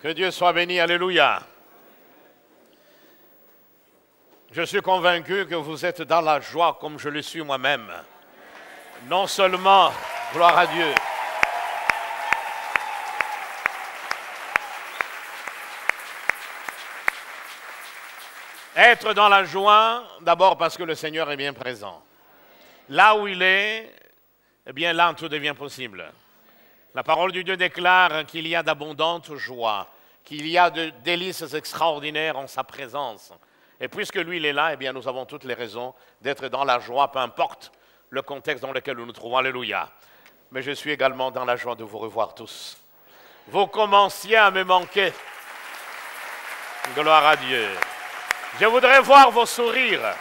Que Dieu soit béni, alléluia. Je suis convaincu que vous êtes dans la joie comme je le suis moi-même. Non seulement, gloire à Dieu, être dans la joie, d'abord parce que le Seigneur est bien présent. Là où il est, eh bien là tout devient possible. La parole de Dieu déclare qu'il y a d'abondantes joies, qu'il y a de délices extraordinaires en sa présence. Et puisque lui, il est là, eh bien nous avons toutes les raisons d'être dans la joie, peu importe le contexte dans lequel nous nous trouvons. Alléluia. Mais je suis également dans la joie de vous revoir tous. Vous commenciez à me manquer. Gloire à Dieu. Je voudrais voir vos sourires.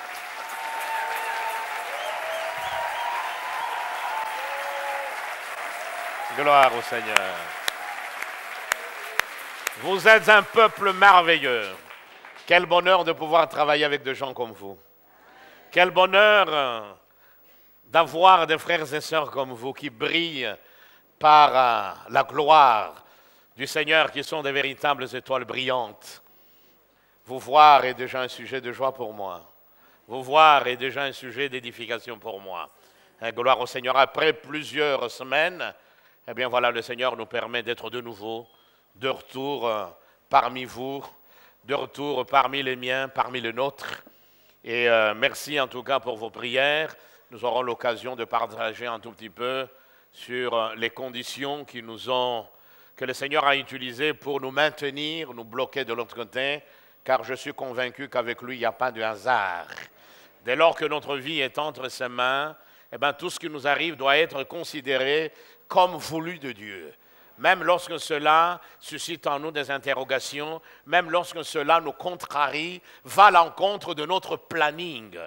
Gloire au Seigneur. Vous êtes un peuple merveilleux. Quel bonheur de pouvoir travailler avec des gens comme vous. Quel bonheur d'avoir des frères et sœurs comme vous qui brillent par la gloire du Seigneur, qui sont des véritables étoiles brillantes. Vous voir est déjà un sujet de joie pour moi. Vous voir est déjà un sujet d'édification pour moi. Gloire au Seigneur. Après plusieurs semaines, eh bien voilà, le Seigneur nous permet d'être de nouveau, de retour parmi vous, de retour parmi les miens, parmi les nôtres. Et merci en tout cas pour vos prières. Nous aurons l'occasion de partager un tout petit peu sur les conditions que le Seigneur a utilisées pour nous maintenir, nous bloquer de l'autre côté, car je suis convaincu qu'avec lui, il n'y a pas de hasard. Dès lors que notre vie est entre ses mains, eh bien, tout ce qui nous arrive doit être considéré comme voulu de Dieu. Même lorsque cela suscite en nous des interrogations, même lorsque cela nous contrarie, va à l'encontre de notre planning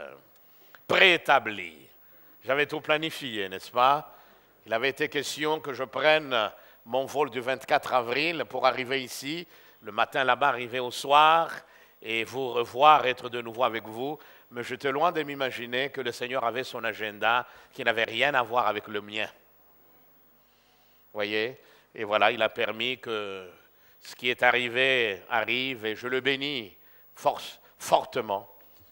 préétabli. J'avais tout planifié, n'est-ce pas? Il avait été question que je prenne mon vol du 24 avril pour arriver ici, le matin là-bas, arriver au soir, et vous revoir, être de nouveau avec vous. Mais j'étais loin de m'imaginer que le Seigneur avait son agenda qui n'avait rien à voir avec le mien. Voyez? Et voilà, il a permis que ce qui est arrivé arrive, et je le bénis fortement,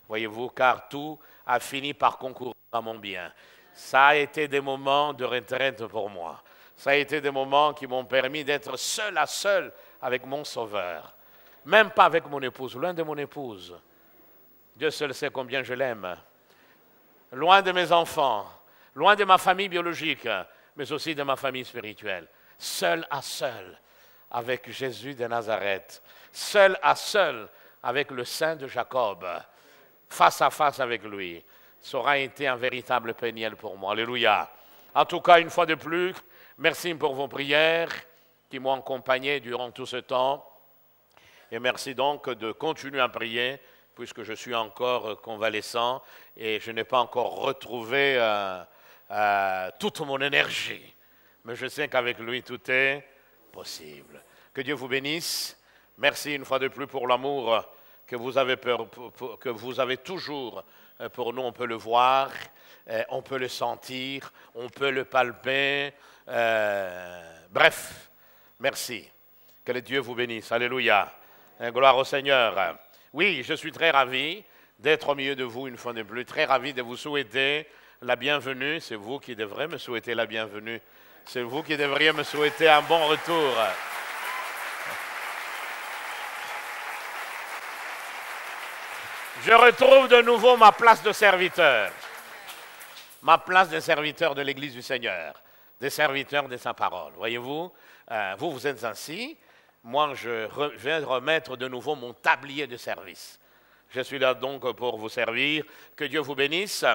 voyez-vous, car tout a fini par concourir à mon bien. Ça a été des moments de retraite pour moi. Ça a été des moments qui m'ont permis d'être seul à seul avec mon Sauveur. Même pas avec mon épouse, loin de mon épouse. Dieu seul sait combien je l'aime. Loin de mes enfants, loin de ma famille biologique, mais aussi de ma famille spirituelle. Seul à seul avec Jésus de Nazareth. Seul à seul avec le Saint de Jacob. Face à face avec lui. Ça aura été un véritable péniel pour moi. Alléluia. En tout cas, une fois de plus, merci pour vos prières qui m'ont accompagné durant tout ce temps. Et merci donc de continuer à prier, puisque je suis encore convalescent et je n'ai pas encore retrouvé toute mon énergie. Mais je sais qu'avec lui, tout est possible. Que Dieu vous bénisse. Merci une fois de plus pour l'amour que vous avez toujours pour nous. On peut le voir, on peut le sentir, on peut le palper. Bref, merci. Que le Dieu vous bénisse. Alléluia. Gloire au Seigneur. Oui, je suis très ravi d'être au milieu de vous une fois de plus. Très ravi de vous souhaiter la bienvenue. C'est vous qui devrez me souhaiter la bienvenue. C'est vous qui devriez me souhaiter un bon retour. Je retrouve de nouveau ma place de serviteur. Ma place de serviteur de l'Église du Seigneur. Des serviteurs de sa parole. Voyez-vous, vous êtes ainsi. Moi, je viens remettre de nouveau mon tablier de service. Je suis là donc pour vous servir. Que Dieu vous bénisse.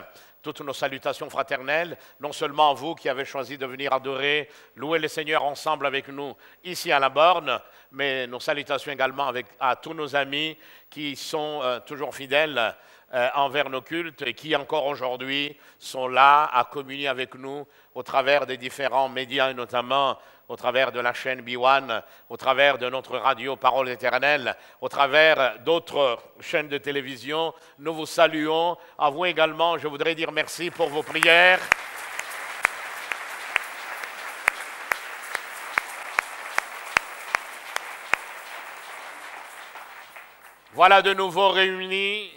Toutes nos salutations fraternelles, non seulement à vous qui avez choisi de venir adorer, louer le Seigneur ensemble avec nous ici à la borne, mais nos salutations également à tous nos amis qui sont toujours fidèles envers nos cultes et qui encore aujourd'hui sont là à communier avec nous au travers des différents médias et notamment au travers de la chaîne B1, au travers de notre radio Parole éternelle, au travers d'autres chaînes de télévision. Nous vous saluons. À vous également, je voudrais dire merci pour vos prières. Voilà de nouveau réunis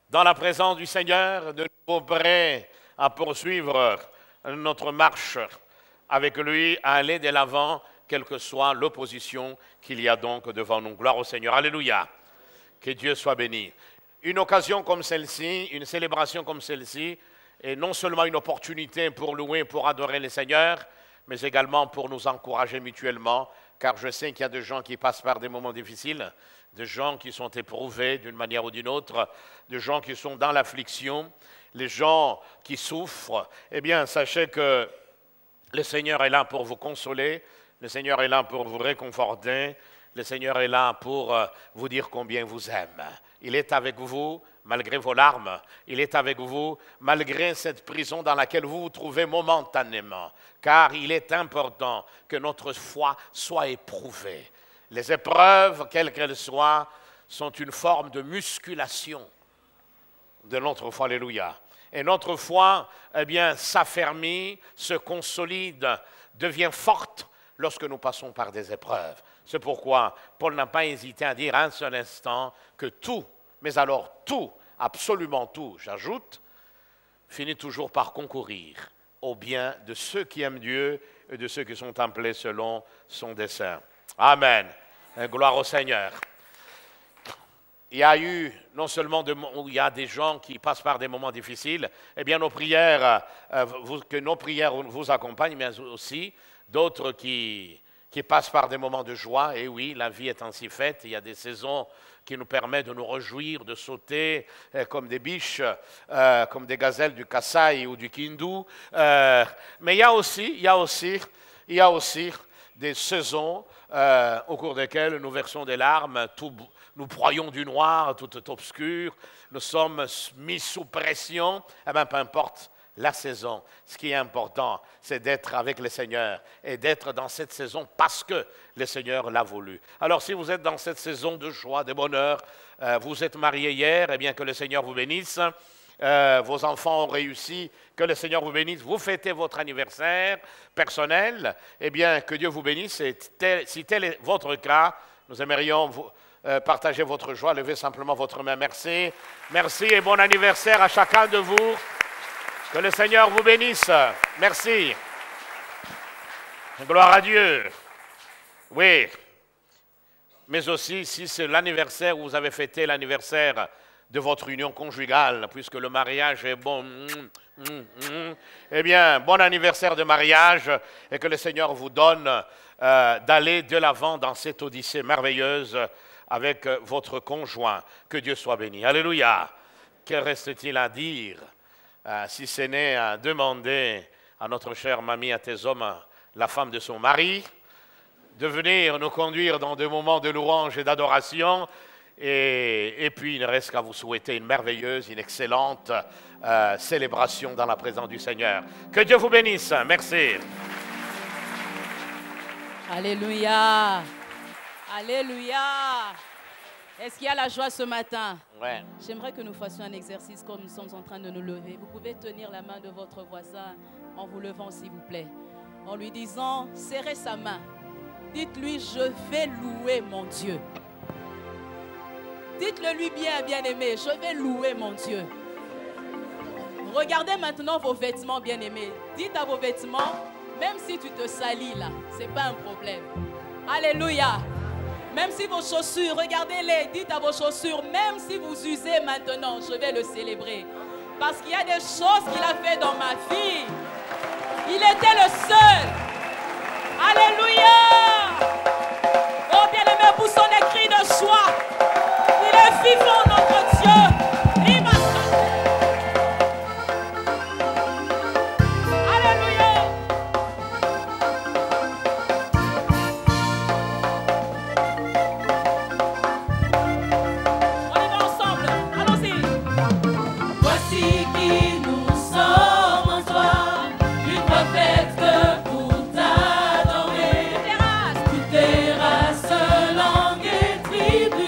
dans la présence du Seigneur, de nouveau prêts à poursuivre notre marche avec lui, à aller de l'avant, quelle que soit l'opposition qu'il y a donc devant nous. Gloire au Seigneur. Alléluia. Que Dieu soit béni. Une occasion comme celle-ci, une célébration comme celle-ci, est non seulement une opportunité pour louer, pour adorer le Seigneur, mais également pour nous encourager mutuellement, car je sais qu'il y a des gens qui passent par des moments difficiles, des gens qui sont éprouvés d'une manière ou d'une autre, des gens qui sont dans l'affliction, les gens qui souffrent. Eh bien, sachez que le Seigneur est là pour vous consoler, le Seigneur est là pour vous réconforter, le Seigneur est là pour vous dire combien il vous aime. Il est avec vous malgré vos larmes, il est avec vous malgré cette prison dans laquelle vous vous trouvez momentanément, car il est important que notre foi soit éprouvée. Les épreuves, quelles qu'elles soient, sont une forme de musculation de notre foi, alléluia. Et notre foi, eh bien, s'affermit, se consolide, devient forte lorsque nous passons par des épreuves. C'est pourquoi Paul n'a pas hésité à dire un seul instant que tout, mais alors tout, absolument tout, j'ajoute, finit toujours par concourir au bien de ceux qui aiment Dieu et de ceux qui sont appelés selon son dessein. Amen. Et gloire au Seigneur. Il y a eu, non seulement où il y a des gens qui passent par des moments difficiles, eh bien nos prières, que nos prières vous accompagnent, mais aussi d'autres qui passent par des moments de joie. Et oui, la vie est ainsi faite. Il y a des saisons qui nous permettent de nous réjouir, de sauter comme des biches, comme des gazelles du Kasaï ou du Kindu. Mais il y a aussi des saisons au cours desquelles nous versons des larmes, nous broyons du noir, tout est obscur, nous sommes mis sous pression. Eh bien, peu importe la saison, ce qui est important, c'est d'être avec le Seigneur et d'être dans cette saison parce que le Seigneur l'a voulu. Alors, si vous êtes dans cette saison de joie, de bonheur, vous êtes mariés hier, eh bien, que le Seigneur vous bénisse. Vos enfants ont réussi, que le Seigneur vous bénisse. Vous fêtez votre anniversaire personnel, eh bien, que Dieu vous bénisse. Et si tel est votre cas, nous aimerions vous partager votre joie. Levez simplement votre main. Merci. Merci et bon anniversaire à chacun de vous. Que le Seigneur vous bénisse. Merci. Gloire à Dieu. Oui. Mais aussi, si c'est l'anniversaire où vous avez fêté l'anniversaire de votre union conjugale, puisque le mariage est bon, eh bien, bon anniversaire de mariage et que le Seigneur vous donne d'aller de l'avant dans cette odyssée merveilleuse avec votre conjoint. Que Dieu soit béni. Alléluia. Que reste-t-il à dire si ce n'est à demander à notre chère mamie Athésome, la femme de son mari, de venir nous conduire dans des moments de louange et d'adoration. Et puis, il ne reste qu'à vous souhaiter une merveilleuse, une excellente célébration dans la présence du Seigneur. Que Dieu vous bénisse. Merci. Alléluia. Alléluia. Est-ce qu'il y a la joie ce matin? Ouais. J'aimerais que nous fassions un exercice comme nous sommes en train de nous lever. Vous pouvez tenir la main de votre voisin en vous levant, s'il vous plaît. En lui disant, serrez sa main. Dites-lui, je vais louer mon Dieu. Dites-le lui bien, bien-aimé, je vais louer mon Dieu. Regardez maintenant vos vêtements, bien-aimés. Dites à vos vêtements, même si tu te salis là, ce n'est pas un problème. Alléluia. Même si vos chaussures, regardez-les, dites à vos chaussures, même si vous usez maintenant, je vais le célébrer. Parce qu'il y a des choses qu'il a fait dans ma vie. Il était le seul. Alléluia. Oh bien-aimé, poussons des cris de joie. Il est vivant, notre Dieu. Alléluia. On y va ensemble. Allons-y. Voici qui nous sommes en toi, une prophète que pour t'adorer. Toutes les races, langues et tribus.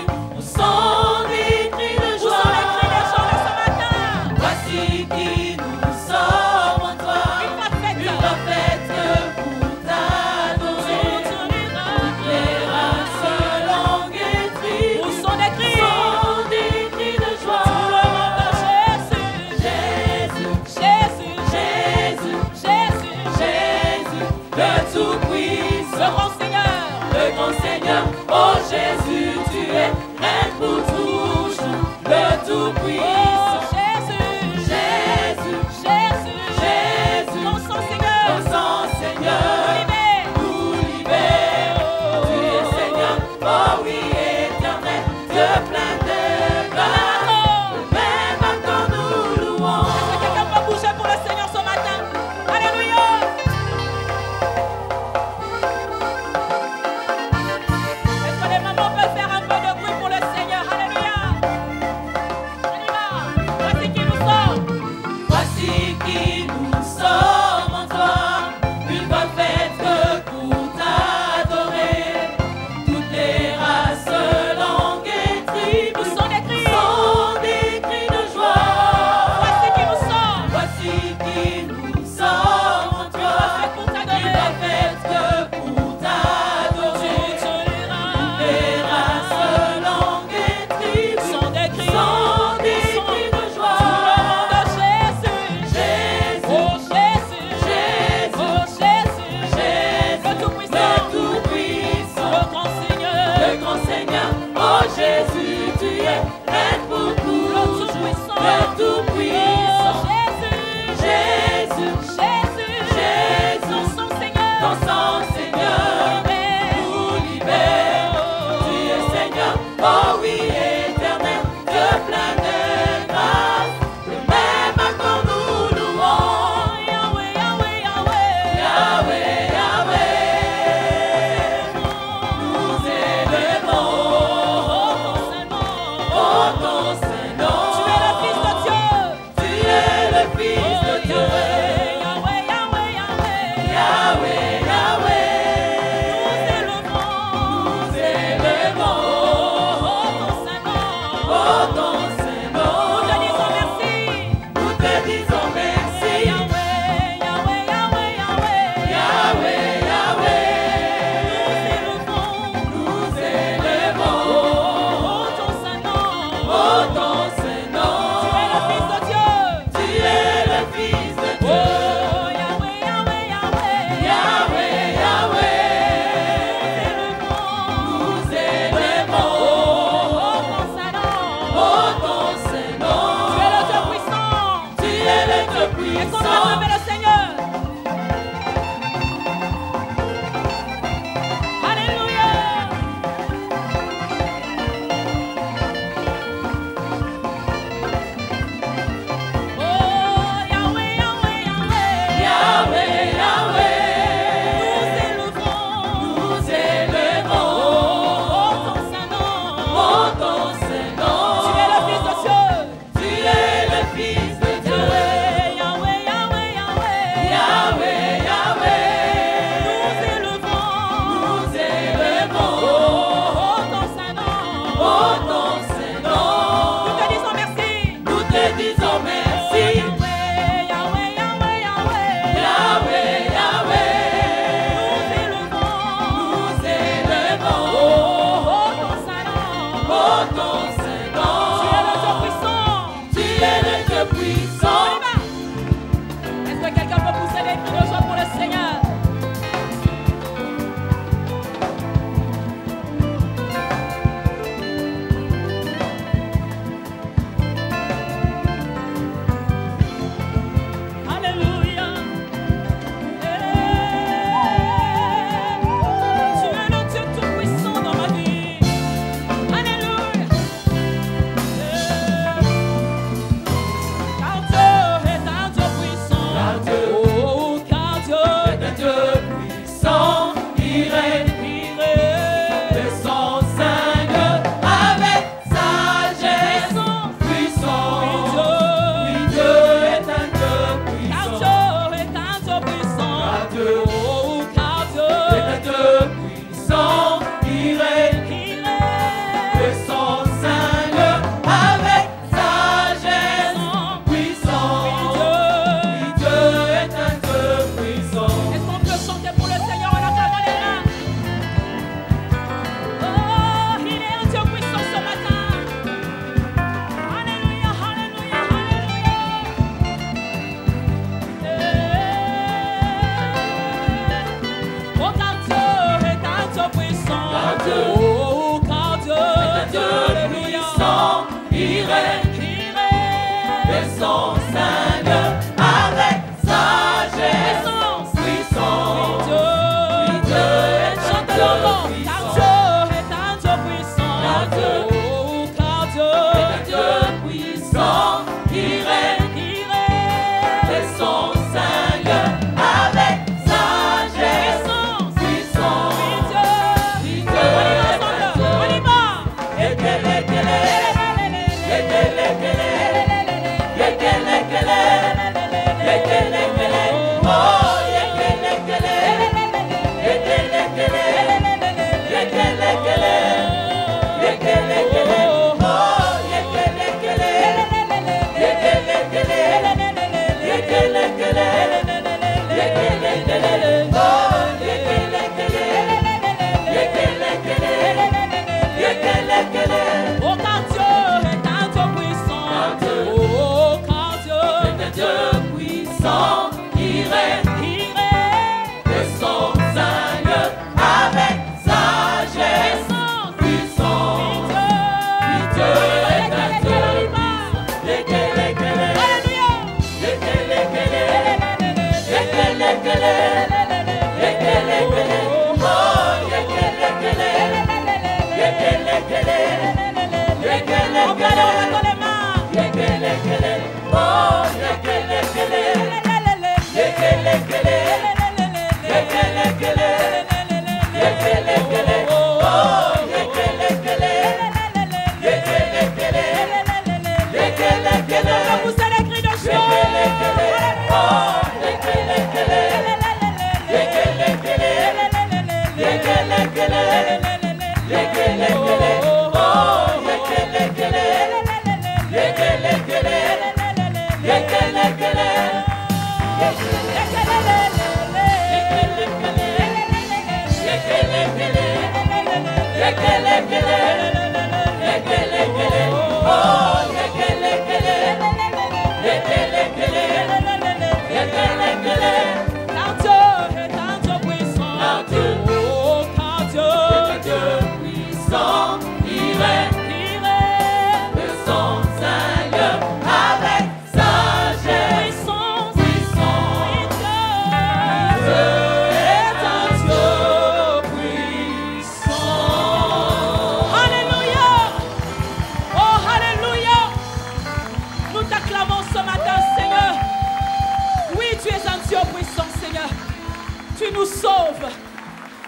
Tu nous sauves.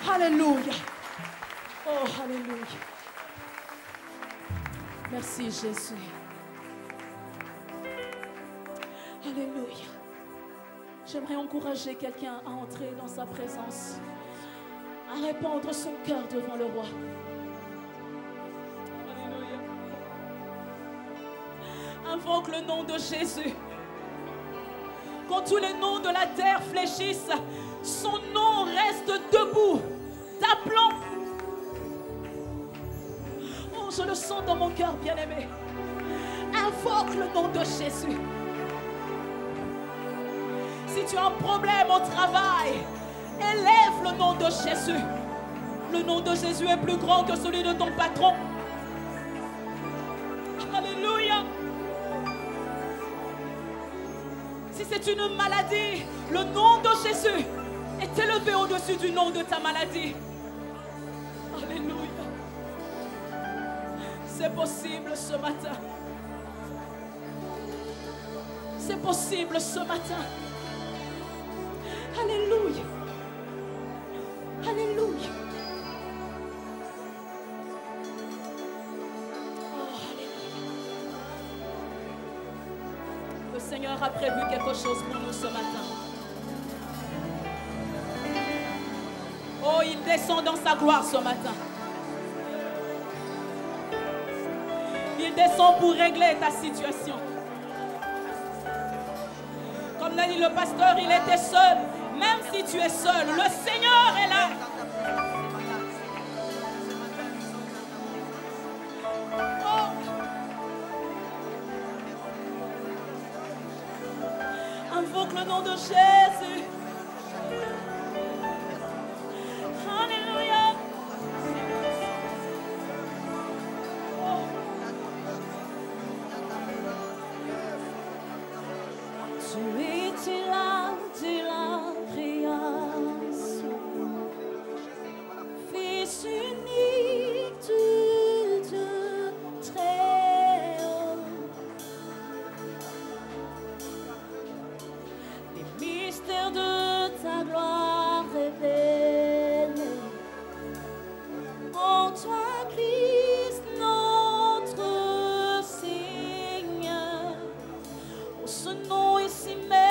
Alléluia. Oh, alléluia. Merci Jésus. Alléluia. J'aimerais encourager quelqu'un à entrer dans sa présence, à répandre son cœur devant le roi. Alléluia. Invoque le nom de Jésus. Quand tous les noms de la terre fléchissent, son nom reste debout, t'appelant. Oh, je le sens dans mon cœur, bien-aimé. Invoque le nom de Jésus. Si tu as un problème au travail, élève le nom de Jésus. Le nom de Jésus est plus grand que celui de ton patron. Alléluia. Si c'est une maladie, le nom de Jésus est élevé au-dessus du nom de ta maladie. Alléluia. C'est possible ce matin. C'est possible ce matin. Alléluia. Alléluia. Oh, alléluia. Le Seigneur a prévu quelque chose pour nous ce matin. Oh, il descend dans sa gloire ce matin. Il descend pour régler ta situation. Comme l'a dit le pasteur, il était seul. Même si tu es seul, le Seigneur est là. Oh. Invoque le nom de Jésus. Alléluia. Oh. Tu es la création, Fils unique de Dieu très haut. Les mystères de ta gloire révélés en toi, Christ, notre Seigneur. Oh, ce nom est si merveilleux.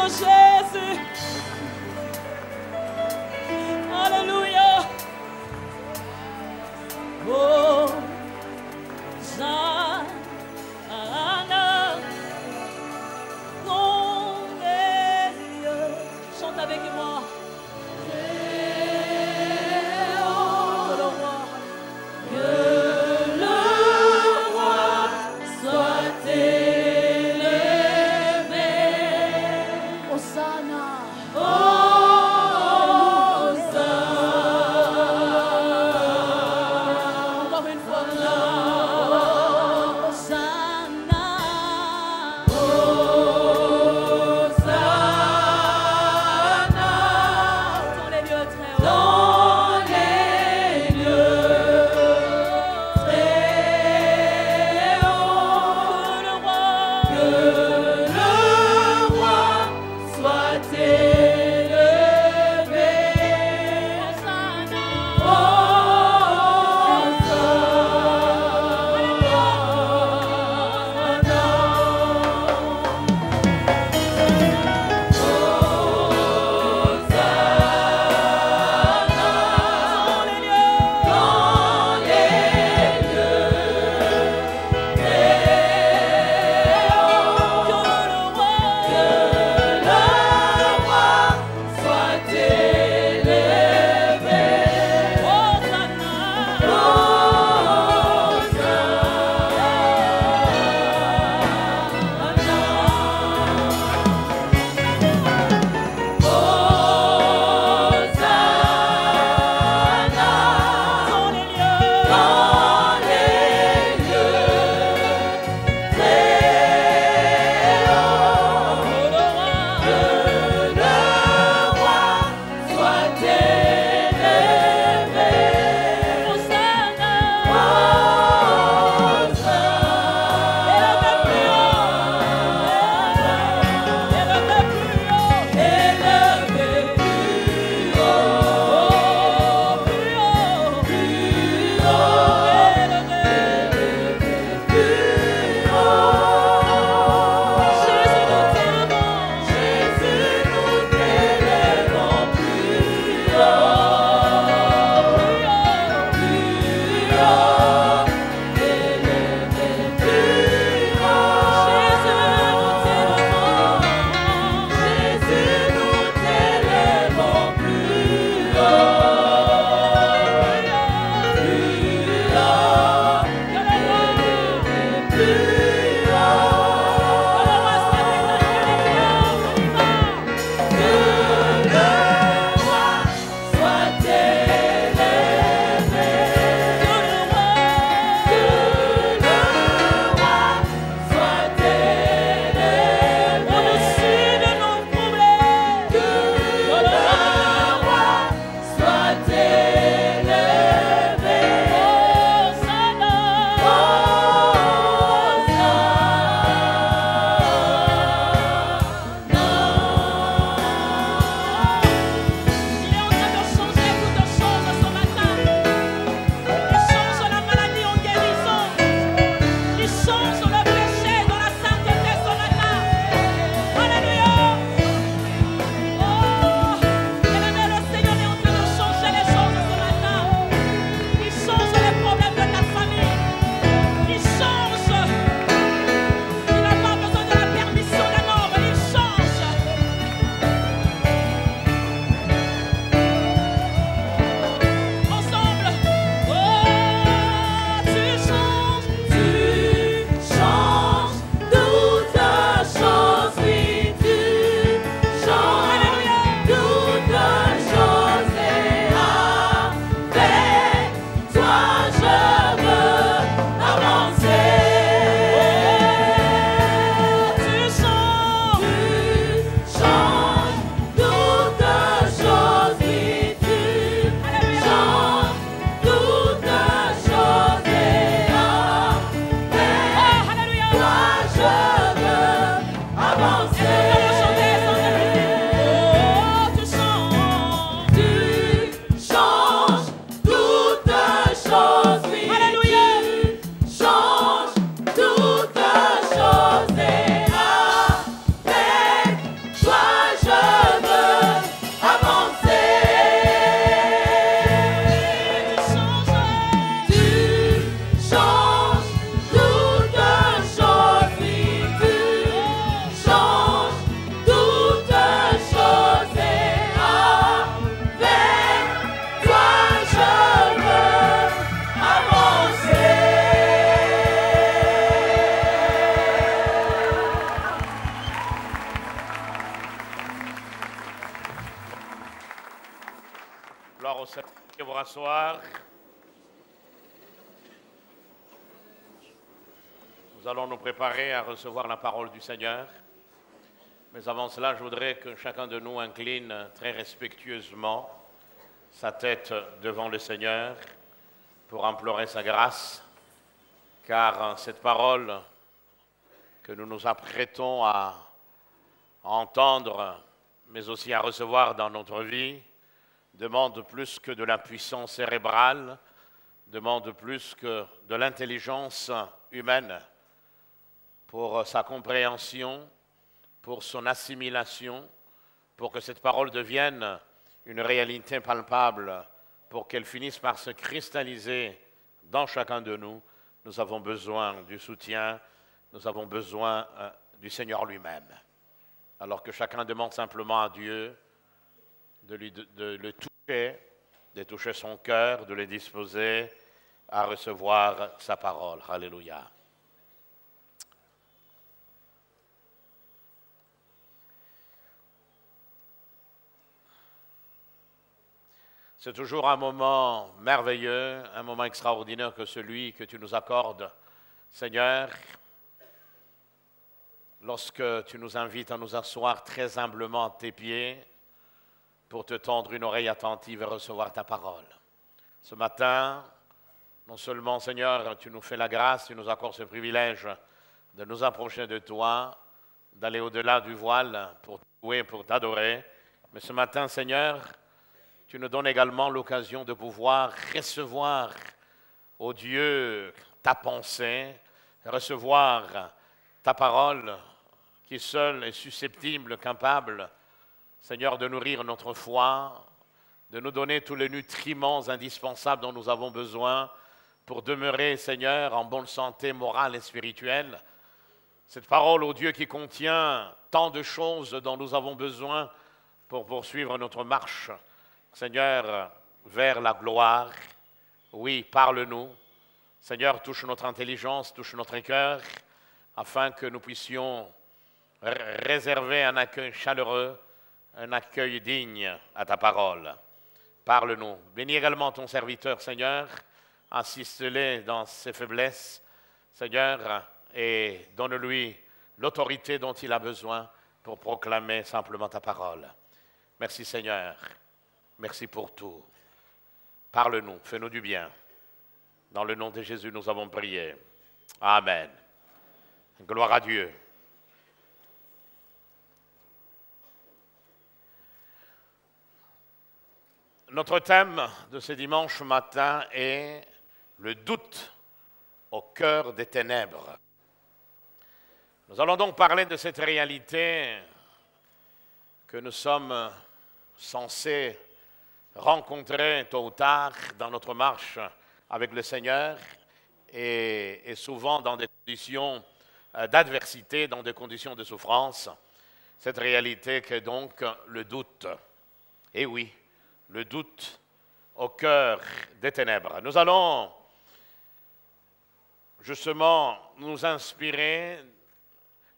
Jésus. Alléluia. Oh, Hosanna dans les lieux. Chante avec moi. Que Seigneur, vous rasseoir. Nous allons nous préparer à recevoir la parole du Seigneur. Mais avant cela, je voudrais que chacun de nous incline très respectueusement sa tête devant le Seigneur pour implorer sa grâce, car cette parole que nous nous apprêtons à entendre, mais aussi à recevoir dans notre vie, demande plus que de la puissance cérébrale, demande plus que de l'intelligence humaine pour sa compréhension, pour son assimilation, pour que cette parole devienne une réalité palpable, pour qu'elle finisse par se cristalliser dans chacun de nous. Nous avons besoin du soutien, nous avons besoin du Seigneur lui-même. Alors que chacun demande simplement à Dieu de le toucher, de toucher son cœur, de le disposer à recevoir sa parole. Alléluia. C'est toujours un moment merveilleux, un moment extraordinaire que celui que tu nous accordes, Seigneur, lorsque tu nous invites à nous asseoir très humblement à tes pieds pour te tendre une oreille attentive et recevoir ta parole. Ce matin, non seulement, Seigneur, tu nous fais la grâce, tu nous accordes ce privilège de nous approcher de toi, d'aller au-delà du voile pour te louer, pour t'adorer, mais ce matin, Seigneur, tu nous donnes également l'occasion de pouvoir recevoir, ô Dieu, ta pensée, recevoir ta parole qui seule est susceptible, capable, Seigneur, de nourrir notre foi, de nous donner tous les nutriments indispensables dont nous avons besoin pour demeurer, Seigneur, en bonne santé morale et spirituelle. Cette parole, ô Dieu, qui contient tant de choses dont nous avons besoin pour poursuivre notre marche, Seigneur, vers la gloire. Oui, parle-nous. Seigneur, touche notre intelligence, touche notre cœur, afin que nous puissions réserver un accueil chaleureux, un accueil digne à ta parole. Parle-nous. Bénis également ton serviteur, Seigneur. Assiste-le dans ses faiblesses, Seigneur, et donne-lui l'autorité dont il a besoin pour proclamer simplement ta parole. Merci, Seigneur. Merci pour tout. Parle-nous, fais-nous du bien. Dans le nom de Jésus, nous avons prié. Amen. Gloire à Dieu. Notre thème de ce dimanche matin est le doute au cœur des ténèbres. Nous allons donc parler de cette réalité que nous sommes censés rencontrer tôt ou tard dans notre marche avec le Seigneur et souvent dans des conditions d'adversité, dans des conditions de souffrance. Cette réalité qu'est donc le doute. Et oui, le doute au cœur des ténèbres. Nous allons justement nous inspirer,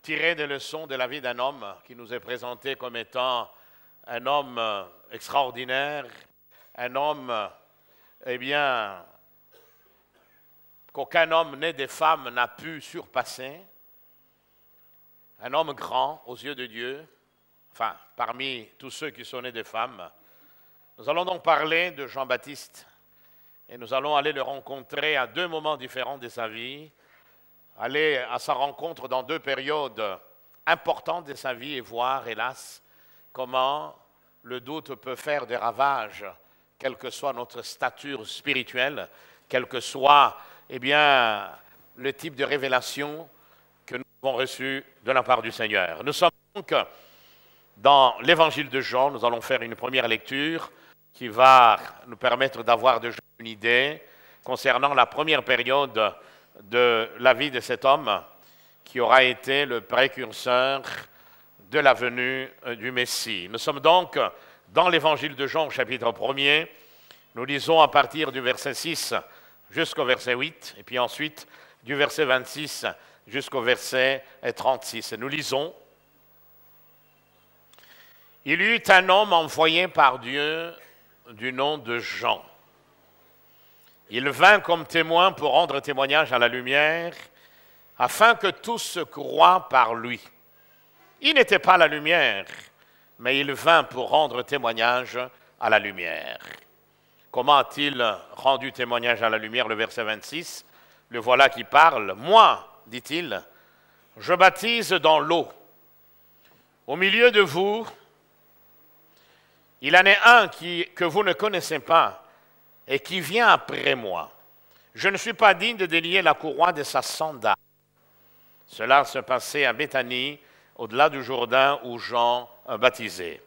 tirer des leçons de la vie d'un homme qui nous est présenté comme étant un homme extraordinaire, un homme, qu'aucun homme né des femmes n'a pu surpasser, un homme grand aux yeux de Dieu, enfin, parmi tous ceux qui sont nés des femmes. Nous allons donc parler de Jean-Baptiste et nous allons aller le rencontrer à deux moments différents de sa vie, aller à sa rencontre dans deux périodes importantes de sa vie et voir, hélas, comment le doute peut faire des ravages, quelle que soit notre stature spirituelle, quel que soit le type de révélation que nous avons reçu de la part du Seigneur. Nous sommes donc dans l'Évangile de Jean. Nous allons faire une première lecture qui va nous permettre d'avoir déjà une idée concernant la première période de la vie de cet homme qui aura été le précurseur de la venue du Messie. Nous sommes donc dans l'Évangile de Jean, chapitre 1er. Nous lisons à partir du verset 6 jusqu'au verset 8, et puis ensuite du verset 26 jusqu'au verset 36. Et nous lisons: « Il y eut un homme envoyé par Dieu du nom de Jean. Il vint comme témoin pour rendre témoignage à la lumière, afin que tous croient par lui. Il n'était pas la lumière, mais il vint pour rendre témoignage à la lumière. Comment a-t-il rendu témoignage à la lumière? Le verset 26, le voilà qui parle. Moi, dit-il, je baptise dans l'eau. Au milieu de vous, il en est un que vous ne connaissez pas et qui vient après moi. Je ne suis pas digne de délier la courroie de sa sandale. Cela se passait à Béthanie, au-delà du Jourdain où Jean baptisait.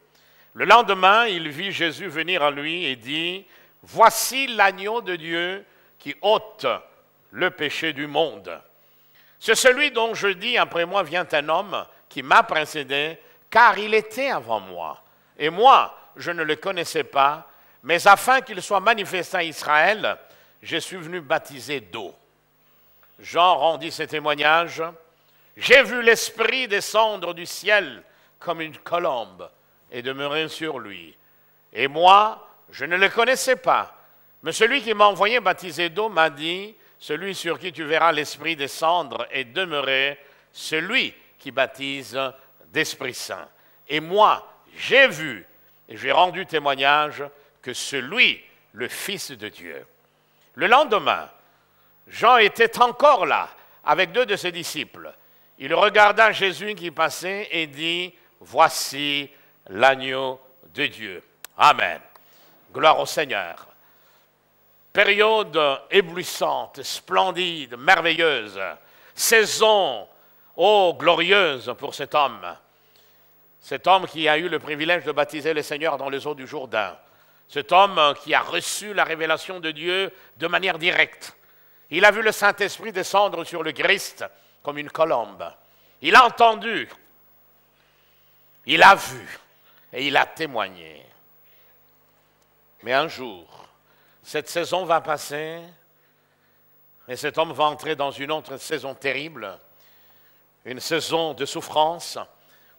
Le lendemain, il vit Jésus venir à lui et dit, « Voici l'agneau de Dieu qui ôte le péché du monde. C'est celui dont je dis, après moi vient un homme qui m'a précédé, car il était avant moi. Et moi, je ne le connaissais pas, mais afin qu'il soit manifesté à Israël, je suis venu baptiser d'eau. » Jean rendit ce témoignage. « J'ai vu l'Esprit descendre du ciel comme une colombe et demeurer sur lui. Et moi, je ne le connaissais pas. Mais celui qui m'a envoyé baptiser d'eau m'a dit, celui sur qui tu verras l'Esprit descendre et demeurer, celui qui baptise d'Esprit Saint. Et moi, j'ai vu et j'ai rendu témoignage que celui, le Fils de Dieu. » Le lendemain, Jean était encore là avec deux de ses disciples. Il regarda Jésus qui passait et dit, « Voici l'agneau de Dieu. » Amen. Gloire au Seigneur. Période éblouissante, splendide, merveilleuse. Saison, oh, glorieuse pour cet homme. Cet homme qui a eu le privilège de baptiser le Seigneur dans les eaux du Jourdain. Cet homme qui a reçu la révélation de Dieu de manière directe. Il a vu le Saint-Esprit descendre sur le Christ comme une colombe. Il a entendu, il a vu et il a témoigné. Mais un jour, cette saison va passer et cet homme va entrer dans une autre saison terrible, une saison de souffrance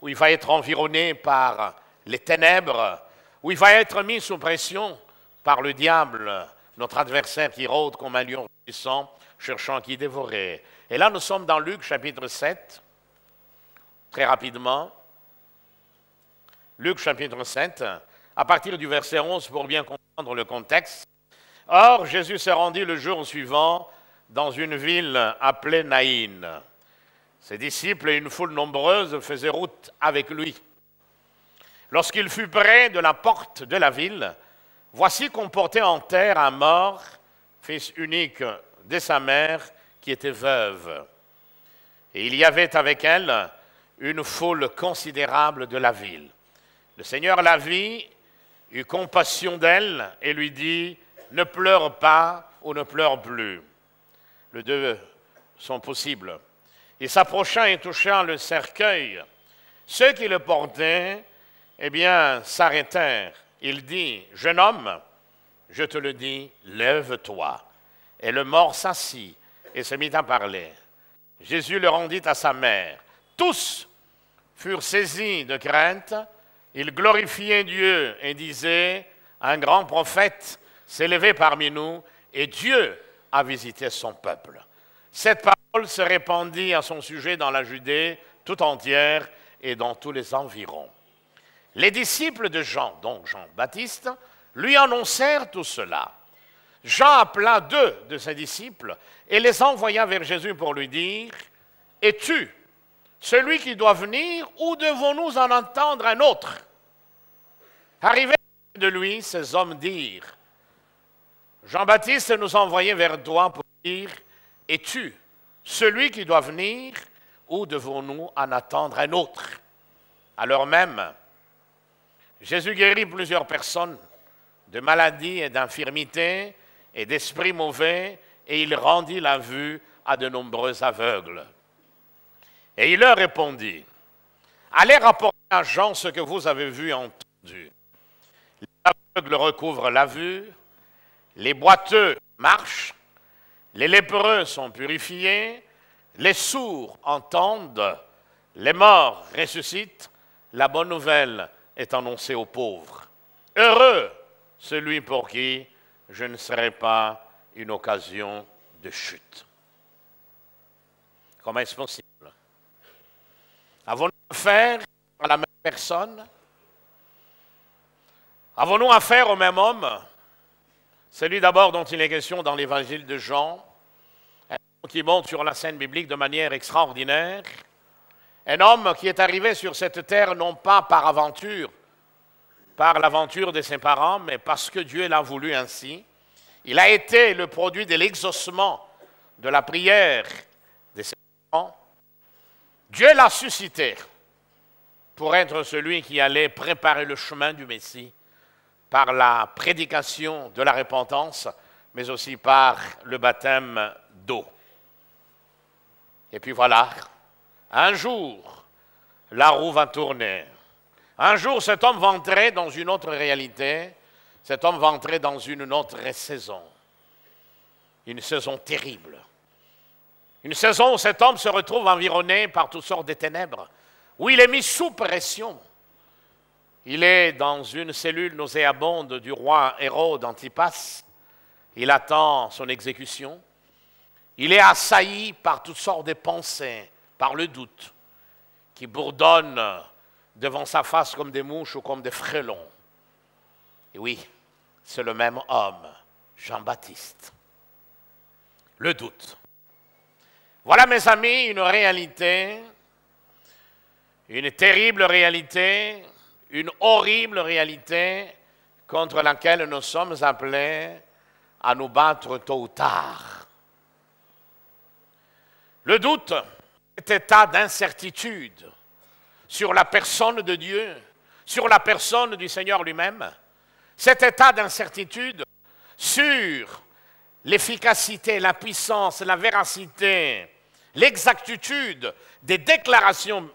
où il va être environné par les ténèbres, où il va être mis sous pression par le diable, notre adversaire qui rôde comme un lion puissant, cherchant qui dévorer. Et là, nous sommes dans Luc chapitre 7, très rapidement. Luc chapitre 7, à partir du verset 11 pour bien comprendre le contexte. Or, Jésus se rendit le jour suivant dans une ville appelée Naïn. Ses disciples et une foule nombreuse faisaient route avec lui. Lorsqu'il fut près de la porte de la ville, voici qu'on portait en terre un mort, fils unique de sa mère, qui était veuve. Et il y avait avec elle une foule considérable de la ville. Le Seigneur la vit, eut compassion d'elle et lui dit, « Ne pleure pas ou ne pleure plus. » Les deux sont possibles. Il s'approcha et toucha le cercueil. Ceux qui le portaient, eh bien, s'arrêtèrent. Il dit, « Jeune homme, je te le dis, lève-toi. » Et le mort s'assit et se mit à parler. Jésus le rendit à sa mère. Tous furent saisis de crainte. Ils glorifiaient Dieu et disaient, « Un grand prophète s'est levé parmi nous et Dieu a visité son peuple. » Cette parole se répandit à son sujet dans la Judée tout entière et dans tous les environs. Les disciples de Jean, donc Jean-Baptiste, lui annoncèrent tout cela. Jean appela deux de ses disciples et les envoya vers Jésus pour lui dire, « Es-tu celui qui doit venir ou devons-nous en entendre un autre ?» Arrivés de lui, ces hommes dirent, « Jean-Baptiste nous a envoyés vers toi pour dire, « Es-tu celui qui doit venir ou devons-nous en attendre un autre ?» Alors même, Jésus guérit plusieurs personnes de maladies et d'infirmités et d'esprits mauvais, et il rendit la vue à de nombreux aveugles. Et il leur répondit, « Allez rapporter à Jean ce que vous avez vu et entendu. Les aveugles recouvrent la vue, les boiteux marchent, les lépreux sont purifiés, les sourds entendent, les morts ressuscitent, la bonne nouvelle est annoncée aux pauvres. Heureux celui pour qui je ne serai pas une occasion de chute. Comment est-ce possible? Avons-nous affaire à la même personne? Avons-nous affaire au même homme? Celui d'abord dont il est question dans l'évangile de Jean, un homme qui monte sur la scène biblique de manière extraordinaire, un homme qui est arrivé sur cette terre non pas par aventure, par l'aventure de ses parents, mais parce que Dieu l'a voulu ainsi. Il a été le produit de l'exaucement de la prière de ses parents. Dieu l'a suscité pour être celui qui allait préparer le chemin du Messie par la prédication de la repentance, mais aussi par le baptême d'eau. Et puis voilà, un jour, la roue va tourner. Un jour, cet homme va entrer dans une autre réalité, cet homme va entrer dans une autre saison terrible. Une saison où cet homme se retrouve environné par toutes sortes de ténèbres, où il est mis sous pression. Il est dans une cellule nauséabonde du roi Hérode Antipas. Il attend son exécution. Il est assailli par toutes sortes de pensées, par le doute, qui bourdonnent devant sa face comme des mouches ou comme des frelons. Et oui, c'est le même homme, Jean-Baptiste. Le doute. Voilà, mes amis, une réalité, une terrible réalité, une horrible réalité contre laquelle nous sommes appelés à nous battre tôt ou tard. Le doute, cet état d'incertitude sur la personne de Dieu, sur la personne du Seigneur lui-même, cet état d'incertitude sur l'efficacité, la puissance, la véracité, l'exactitude des déclarations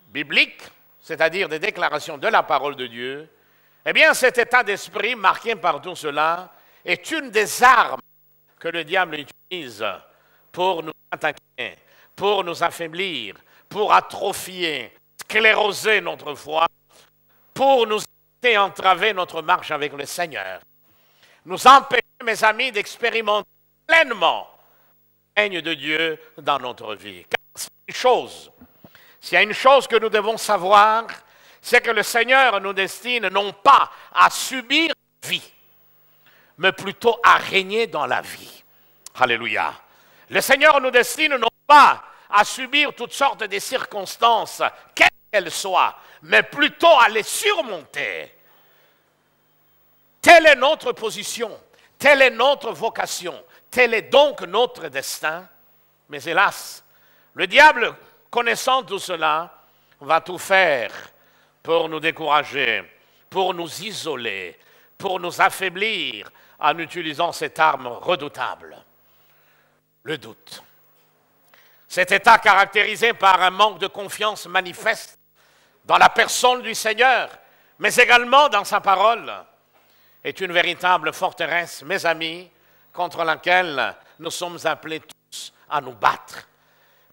bibliques, c'est-à-dire des déclarations de la parole de Dieu, eh bien cet état d'esprit marqué par tout cela est une des armes que le diable utilise pour nous attaquer, pour nous affaiblir, pour atrophier, scléroser notre foi, pour nous entraver notre marche avec le Seigneur. Nous empêcher, mes amis, d'expérimenter pleinement le règne de Dieu dans notre vie. Car s'il y a une chose que nous devons savoir, c'est que le Seigneur nous destine non pas à subir la vie, mais plutôt à régner dans la vie. Alléluia. Le Seigneur nous destine non pas à subir toutes sortes de circonstances, quelles qu'elles soient, mais plutôt à les surmonter. Telle est notre position, telle est notre vocation, tel est donc notre destin. Mais hélas, le diable, connaissant tout cela, va tout faire pour nous décourager, pour nous isoler, pour nous affaiblir en utilisant cette arme redoutable, le doute. Cet état caractérisé par un manque de confiance manifeste dans la personne du Seigneur, mais également dans sa parole, est une véritable forteresse, mes amis, contre laquelle nous sommes appelés tous à nous battre.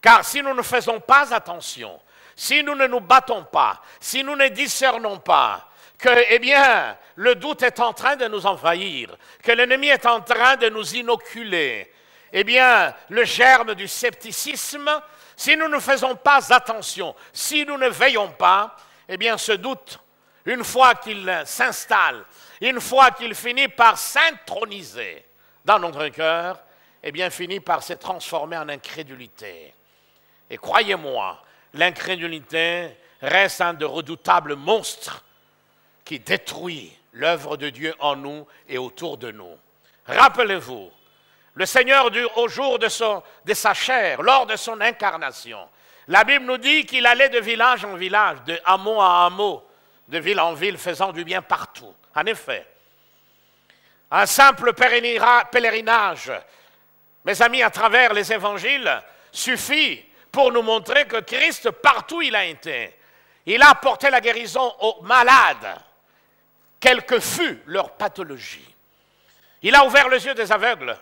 Car si nous ne faisons pas attention, si nous ne nous battons pas, si nous ne discernons pas que, eh bien, le doute est en train de nous envahir, que l'ennemi est en train de nous inoculer, eh bien, le germe du scepticisme, si nous ne faisons pas attention, si nous ne veillons pas, eh bien, ce doute, une fois qu'il s'installe, une fois qu'il finit par s'introniser dans notre cœur, eh bien, finit par se transformer en incrédulité. Et croyez-moi, l'incrédulité reste un de redoutables monstres qui détruit l'œuvre de Dieu en nous et autour de nous. Rappelez-vous, le Seigneur, au jour de sa chair, lors de son incarnation, la Bible nous dit qu'il allait de village en village, de hameau en hameau, de ville en ville, faisant du bien partout. En effet, un simple pèlerinage, mes amis, à travers les évangiles, suffit pour nous montrer que Christ, partout où il a été, il a apporté la guérison aux malades, quelle que fût leur pathologie. Il a ouvert les yeux des aveugles,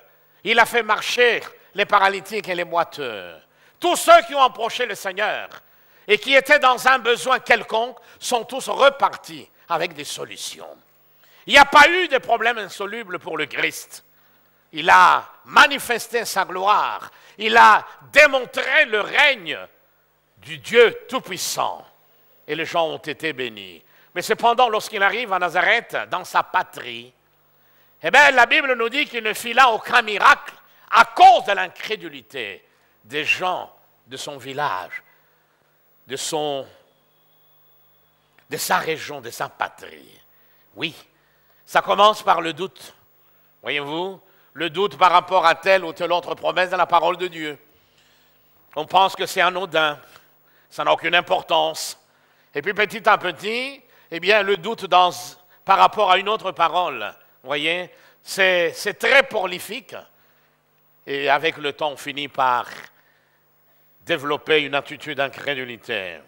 il a fait marcher les paralytiques et les boiteux. Tous ceux qui ont approché le Seigneur et qui étaient dans un besoin quelconque sont tous repartis avec des solutions. Il n'y a pas eu de problème insoluble pour le Christ. Il a manifesté sa gloire. Il a démontré le règne du Dieu Tout-Puissant. Et les gens ont été bénis. Mais cependant, lorsqu'il arrive à Nazareth, dans sa patrie, eh bien, la Bible nous dit qu'il ne fit là aucun miracle à cause de l'incrédulité des gens de son village, de sa région, de sa patrie. Oui, ça commence par le doute. Voyez-vous, le doute par rapport à telle ou telle autre promesse de la parole de Dieu. On pense que c'est anodin, ça n'a aucune importance. Et puis petit à petit, eh bien, le doute par rapport à une autre parole, vous voyez, c'est très prolifique. Et avec le temps, on finit par développer une attitude d'incrédulité.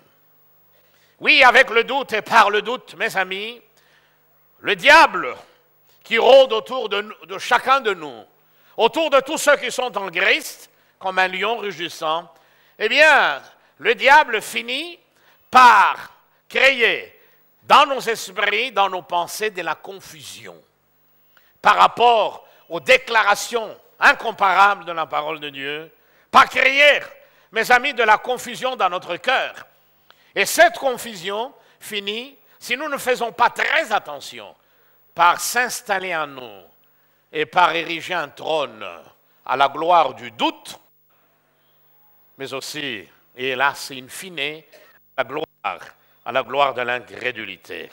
Oui, avec le doute et par le doute, mes amis, le diable qui rôde autour de chacun de nous, autour de tous ceux qui sont en Christ, comme un lion rugissant, eh bien, le diable finit par créer dans nos esprits, dans nos pensées, de la confusion par rapport aux déclarations incomparables de la parole de Dieu, par créer, mes amis, de la confusion dans notre cœur. Et cette confusion finit, si nous ne faisons pas très attention, par s'installer en nous et par ériger un trône à la gloire du doute, mais aussi, et hélas, in fine, à la gloire de l'incrédulité.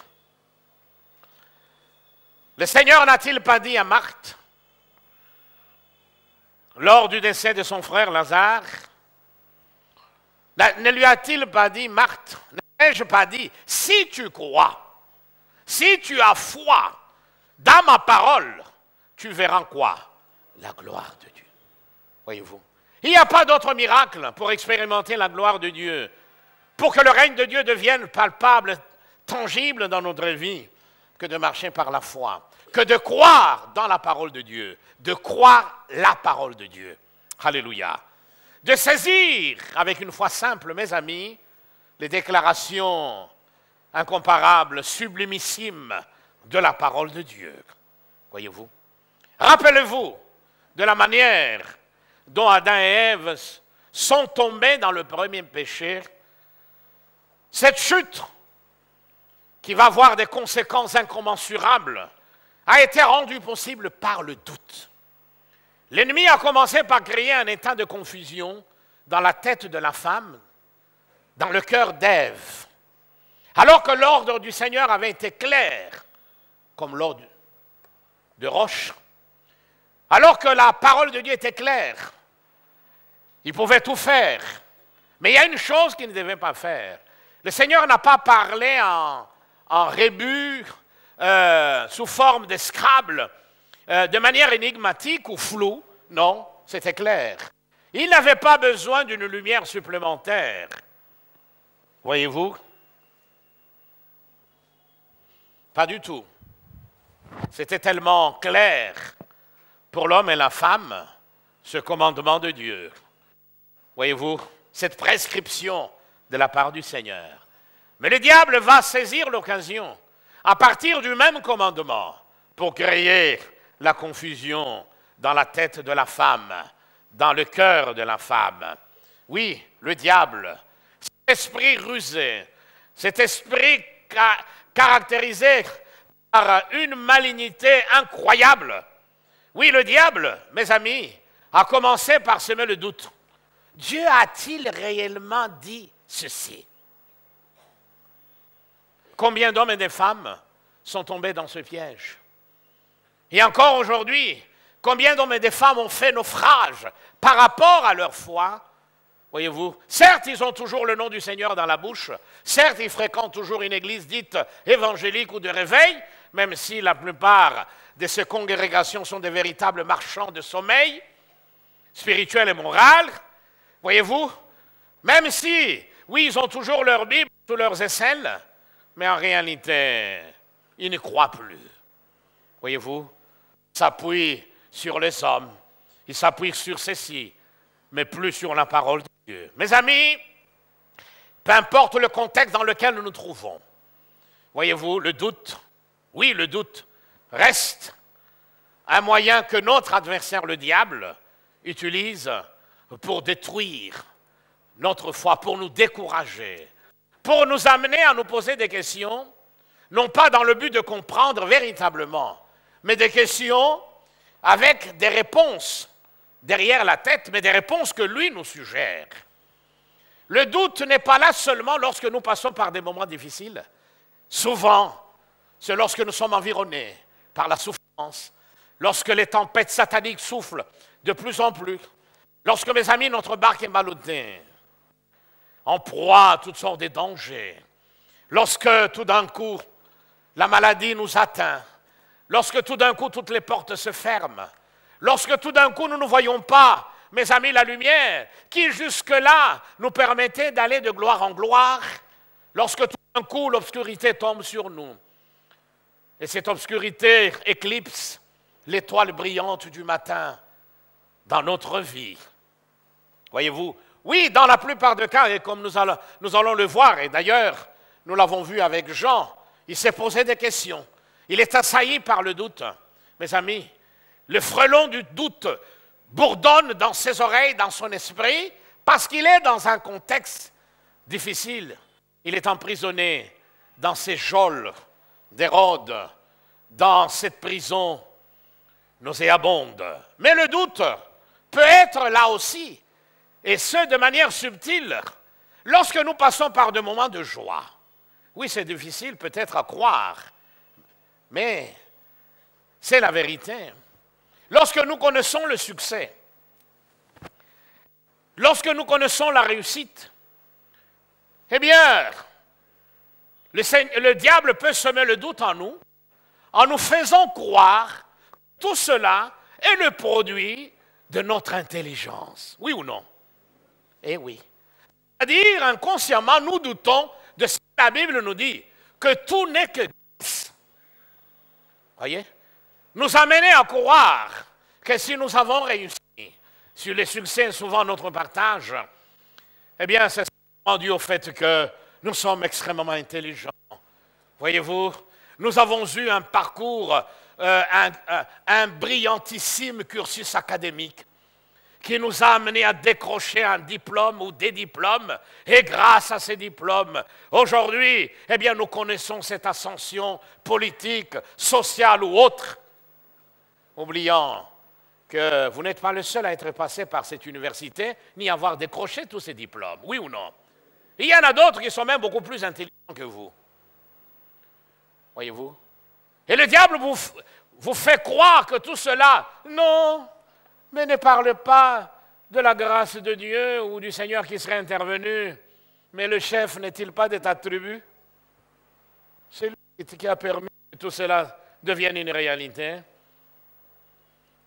Le Seigneur n'a-t-il pas dit à Marthe, lors du décès de son frère Lazare, ne lui a-t-il pas dit, Marthe, n'ai-je pas dit, si tu crois, si tu as foi dans ma parole, tu verras quoi? La gloire de Dieu. Voyez-vous, il n'y a pas d'autre miracle pour expérimenter la gloire de Dieu, pour que le règne de Dieu devienne palpable, tangible dans notre vie, que de marcher par la foi, que de croire dans la parole de Dieu, de croire la parole de Dieu. Alléluia. De saisir avec une foi simple, mes amis, les déclarations incomparables, sublimissimes de la parole de Dieu. Voyez-vous? Rappelez-vous de la manière dont Adam et Ève sont tombés dans le premier péché. Cette chute, qui va avoir des conséquences incommensurables, a été rendue possible par le doute. L'ennemi a commencé par créer un état de confusion dans la tête de la femme, dans le cœur d'Ève. Alors que l'ordre du Seigneur avait été clair, comme l'ordre de roche, alors que la parole de Dieu était claire, il pouvait tout faire. Mais il y a une chose qu'il ne devait pas faire. Le Seigneur n'a pas parlé en rébus, sous forme de Scrabble, de manière énigmatique ou floue. Non, c'était clair. Il n'avait pas besoin d'une lumière supplémentaire. Voyez-vous? Pas du tout. C'était tellement clair pour l'homme et la femme, ce commandement de Dieu. Voyez-vous, cette prescription de la part du Seigneur. Mais le diable va saisir l'occasion, à partir du même commandement, pour créer la confusion dans la tête de la femme, dans le cœur de la femme. Oui, le diable, cet esprit rusé, cet esprit caractérisé par une malignité incroyable. Oui, le diable, mes amis, a commencé par semer le doute. Dieu a-t-il réellement dit ceci? Combien d'hommes et de femmes sont tombés dans ce piège? Et encore aujourd'hui, combien d'hommes et de femmes ont fait naufrage par rapport à leur foi? Voyez-vous, certes, ils ont toujours le nom du Seigneur dans la bouche, certes, ils fréquentent toujours une église dite évangélique ou de réveil, même si la plupart de ces congrégations sont des véritables marchands de sommeil, spirituel et moral. Voyez-vous, même si, oui, ils ont toujours leur Bible sous leurs aisselles, mais en réalité, ils ne croient plus. Voyez-vous, ils s'appuient sur les hommes, ils s'appuient sur ceci, mais plus sur la parole de Dieu. Mes amis, peu importe le contexte dans lequel nous nous trouvons, voyez-vous, le doute, oui, le doute reste un moyen que notre adversaire, le diable, utilise pour détruire notre foi, pour nous décourager, pour nous amener à nous poser des questions, non pas dans le but de comprendre véritablement, mais des questions avec des réponses derrière la tête, mais des réponses que lui nous suggère. Le doute n'est pas là seulement lorsque nous passons par des moments difficiles. Souvent, c'est lorsque nous sommes environnés par la souffrance, lorsque les tempêtes sataniques soufflent de plus en plus, lorsque, mes amis, notre barque est malotée, en proie à toutes sortes de dangers, lorsque tout d'un coup, la maladie nous atteint, lorsque tout d'un coup, toutes les portes se ferment, lorsque tout d'un coup, nous ne voyons pas, mes amis, la lumière qui jusque-là nous permettait d'aller de gloire en gloire, lorsque tout d'un coup, l'obscurité tombe sur nous, et cette obscurité éclipse l'étoile brillante du matin dans notre vie. Voyez-vous, oui, dans la plupart des cas, et comme nous allons le voir, et d'ailleurs, nous l'avons vu avec Jean, il s'est posé des questions. Il est assailli par le doute. Mes amis, le frelon du doute bourdonne dans ses oreilles, dans son esprit, parce qu'il est dans un contexte difficile. Il est emprisonné dans ces geôles d'Hérode, dans cette prison nauséabonde. Mais le doute peut être là aussi, et ce, de manière subtile, lorsque nous passons par des moments de joie. Oui, c'est difficile peut-être à croire, mais c'est la vérité. Lorsque nous connaissons le succès, lorsque nous connaissons la réussite, eh bien, le diable peut semer le doute en nous faisant croire que tout cela est le produit de notre intelligence. Oui ou non? Eh oui. C'est-à-dire, inconsciemment, nous doutons de ce que la Bible nous dit, que tout n'est que grâce. Voyez? Nous amener à croire que si nous avons réussi, si le succès est souvent notre partage, eh bien, c'est dû au fait que nous sommes extrêmement intelligents. Voyez-vous, nous avons eu un parcours, un brillantissime cursus académique qui nous a amenés à décrocher un diplôme ou des diplômes, et grâce à ces diplômes, aujourd'hui, eh bien, nous connaissons cette ascension politique, sociale ou autre, oubliant que vous n'êtes pas le seul à être passé par cette université, ni à avoir décroché tous ces diplômes, oui ou non? Il y en a d'autres qui sont même beaucoup plus intelligents que vous. Voyez-vous? Et le diable vous fait croire que tout cela, non, mais ne parle pas de la grâce de Dieu ou du Seigneur qui serait intervenu. Mais le chef n'est-il pas de ta tribu? C'est lui qui a permis que tout cela devienne une réalité.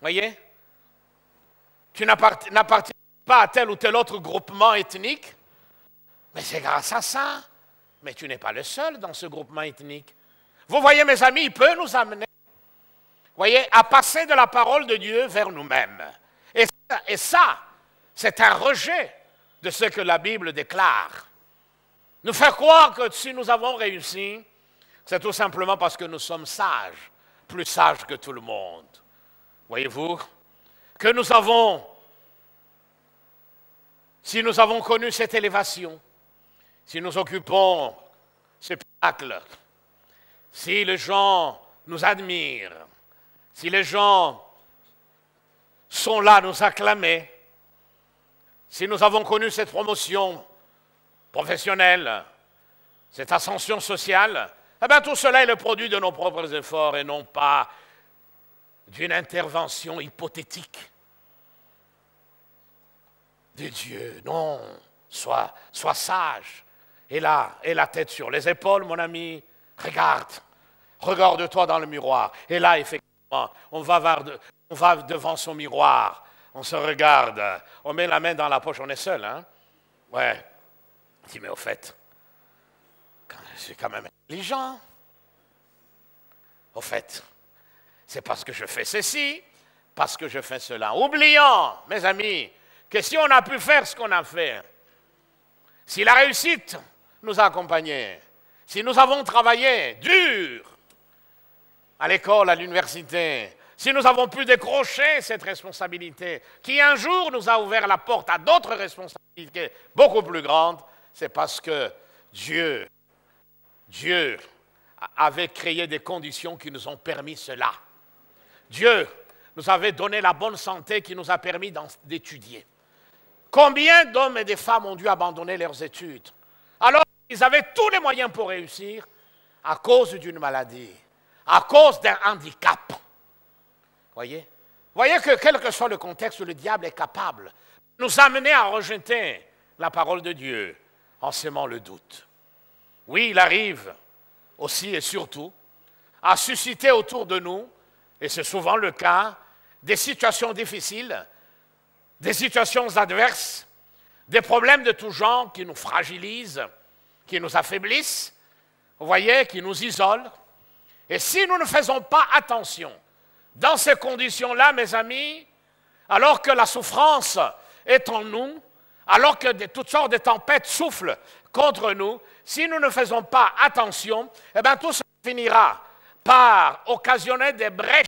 Voyez? Tu n'appartiens pas à tel ou tel autre groupement ethnique, mais c'est grâce à ça. Mais tu n'es pas le seul dans ce groupement ethnique. Vous voyez, mes amis, il peut nous amener, voyez, à passer de la parole de Dieu vers nous-mêmes. Et ça, c'est un rejet de ce que la Bible déclare. Nous faire croire que si nous avons réussi, c'est tout simplement parce que nous sommes sages, plus sages que tout le monde. Voyez-vous, que nous avons, si nous avons connu cette élévation, si nous occupons ce pinacle, si les gens nous admirent, si les gens sont là à nous acclamer, si nous avons connu cette promotion professionnelle, cette ascension sociale, eh bien tout cela est le produit de nos propres efforts et non pas d'une intervention hypothétique de Dieu. Non, sois sage. Et là, et la tête sur les épaules, mon ami, regarde-toi dans le miroir. Et là, effectivement, on va devant son miroir, on se regarde, on met la main dans la poche, on est seul, hein? Ouais. Je dis, mais au fait, c'est quand même intelligent. Au fait, c'est parce que je fais ceci, parce que je fais cela. Oublions, mes amis, que si on a pu faire ce qu'on a fait, si la réussite nous a accompagnés, si nous avons travaillé dur, à l'école, à l'université, si nous avons pu décrocher cette responsabilité, qui un jour nous a ouvert la porte à d'autres responsabilités beaucoup plus grandes, c'est parce que Dieu avait créé des conditions qui nous ont permis cela. Dieu nous avait donné la bonne santé qui nous a permis d'étudier. Combien d'hommes et de femmes ont dû abandonner leurs études alors qu'ils avaient tous les moyens pour réussir à cause d'une maladie, à cause d'un handicap. Voyez que quel que soit le contexte, le diable est capable de nous amener à rejeter la parole de Dieu en semant le doute. Oui, il arrive aussi et surtout à susciter autour de nous, et c'est souvent le cas, des situations difficiles, des situations adverses, des problèmes de tout genre qui nous fragilisent, qui nous affaiblissent, vous voyez, qui nous isolent. Et si nous ne faisons pas attention dans ces conditions-là, mes amis, alors que la souffrance est en nous, alors que toutes sortes de tempêtes soufflent contre nous, si nous ne faisons pas attention, eh bien tout ça finira par occasionner des brèches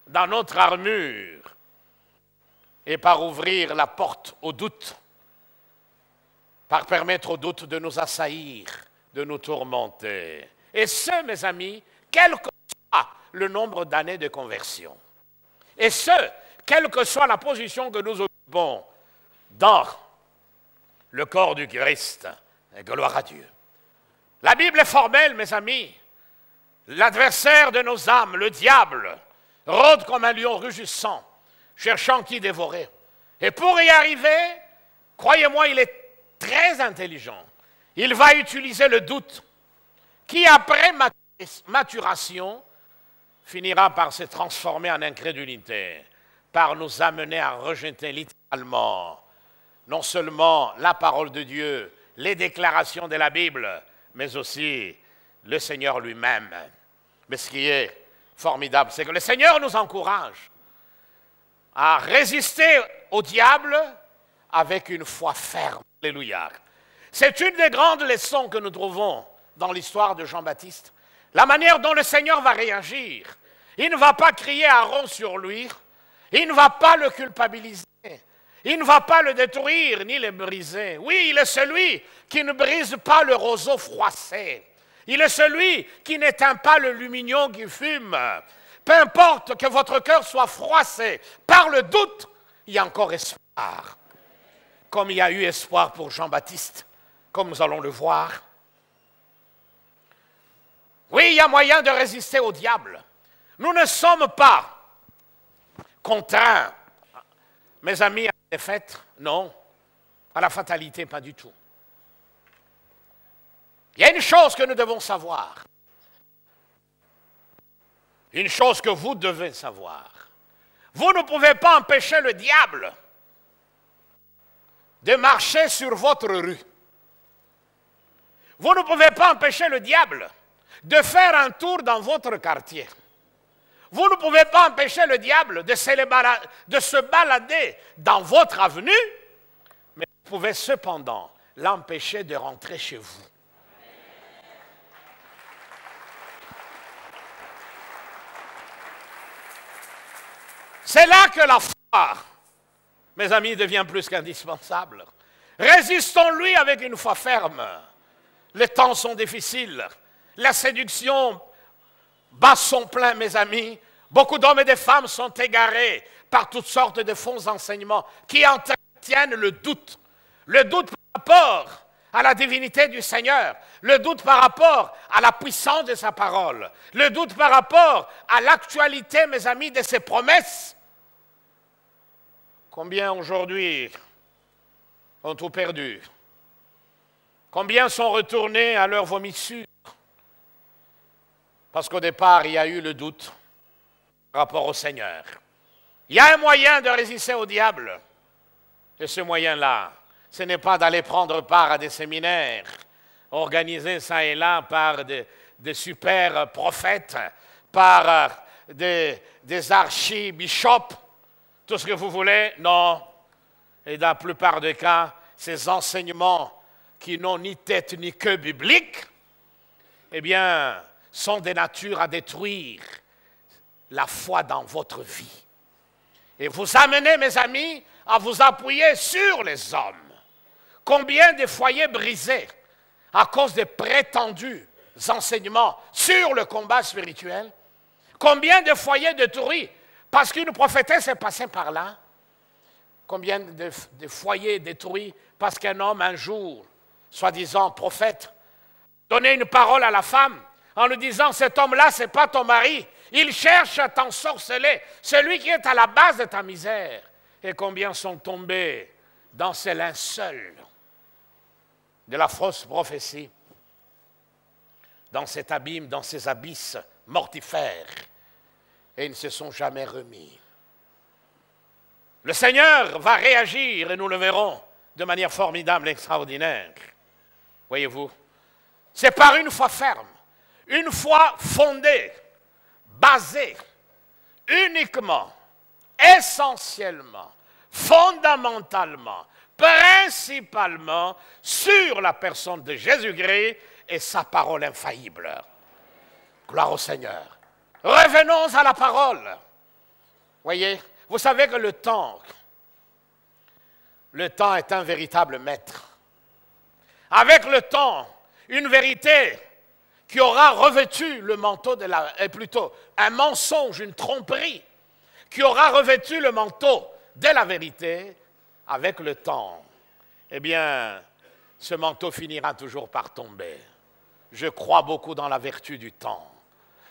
dans notre armure et par ouvrir la porte au doute, par permettre au doute de nous assaillir, de nous tourmenter. Et ce, mes amis, quel que soit le nombre d'années de conversion, et ce, quelle que soit la position que nous occupons dans le corps du Christ, et gloire à Dieu. La Bible est formelle, mes amis. L'adversaire de nos âmes, le diable, rôde comme un lion rugissant, cherchant qui dévorer. Et pour y arriver, croyez-moi, il est très intelligent. Il va utiliser le doute, qui après maturation, finira par se transformer en incrédulité, par nous amener à rejeter littéralement non seulement la parole de Dieu, les déclarations de la Bible, mais aussi le Seigneur lui-même. Mais ce qui est formidable, c'est que le Seigneur nous encourage à résister au diable avec une foi ferme. Alléluia. C'est une des grandes leçons que nous trouvons dans l'histoire de Jean-Baptiste. La manière dont le Seigneur va réagir. Il ne va pas crier Aaron sur lui. Il ne va pas le culpabiliser. Il ne va pas le détruire ni le briser. Oui, il est celui qui ne brise pas le roseau froissé. Il est celui qui n'éteint pas le lumignon qui fume. Peu importe que votre cœur soit froissé par le doute, il y a encore espoir. Comme il y a eu espoir pour Jean-Baptiste, comme nous allons le voir. Oui, il y a moyen de résister au diable. Nous ne sommes pas contraints, mes amis, à la défaite, non. À la fatalité, pas du tout. Il y a une chose que nous devons savoir. Une chose que vous devez savoir. Vous ne pouvez pas empêcher le diable de marcher sur votre rue. Vous ne pouvez pas empêcher le diable de faire un tour dans votre quartier. Vous ne pouvez pas empêcher le diable de se balader dans votre avenue, mais vous pouvez cependant l'empêcher de rentrer chez vous. C'est là que la foi, mes amis, devient plus qu'indispensable. Résistons-lui avec une foi ferme. Les temps sont difficiles. La séduction bat son plein, mes amis. Beaucoup d'hommes et de femmes sont égarés par toutes sortes de faux enseignements qui entretiennent le doute. Le doute par rapport à la divinité du Seigneur. Le doute par rapport à la puissance de sa parole. Le doute par rapport à l'actualité, mes amis, de ses promesses. Combien aujourd'hui ont tout perdu? Combien sont retournés à leur vomissure? Parce qu'au départ, il y a eu le doute par rapport au Seigneur. Il y a un moyen de résister au diable. Et ce moyen-là, ce n'est pas d'aller prendre part à des séminaires organisés ça et là par des super prophètes, par des archibishops, tout ce que vous voulez, non. Et dans la plupart des cas, ces enseignements qui n'ont ni tête ni queue biblique, eh bien, sont des natures à détruire la foi dans votre vie. Et vous amenez, mes amis, à vous appuyer sur les hommes. Combien de foyers brisés à cause des prétendus enseignements sur le combat spirituel? Combien de foyers détruits parce qu'une prophétesse est passée par là? Combien de foyers détruits parce qu'un homme, un jour, soi-disant prophète, donnait une parole à la femme en lui disant « Cet homme-là, ce n'est pas ton mari, il cherche à t'ensorceler, celui qui est à la base de ta misère. » Et combien sont tombés dans ces linceuls de la fausse prophétie, dans cet abîme, dans ces abysses mortifères, et ils ne se sont jamais remis. Le Seigneur va réagir, et nous le verrons, de manière formidable, extraordinaire. Voyez-vous, c'est par une foi ferme, une foi fondée, basée, uniquement, essentiellement, fondamentalement, principalement sur la personne de Jésus-Christ et sa parole infaillible. Gloire au Seigneur. Revenons à la parole. Voyez, vous savez que le temps est un véritable maître. Avec le temps, une vérité qui aura revêtu le manteau de la... plutôt, un mensonge, une tromperie, qui aura revêtu le manteau de la vérité, avec le temps, eh bien, ce manteau finira toujours par tomber. Je crois beaucoup dans la vertu du temps.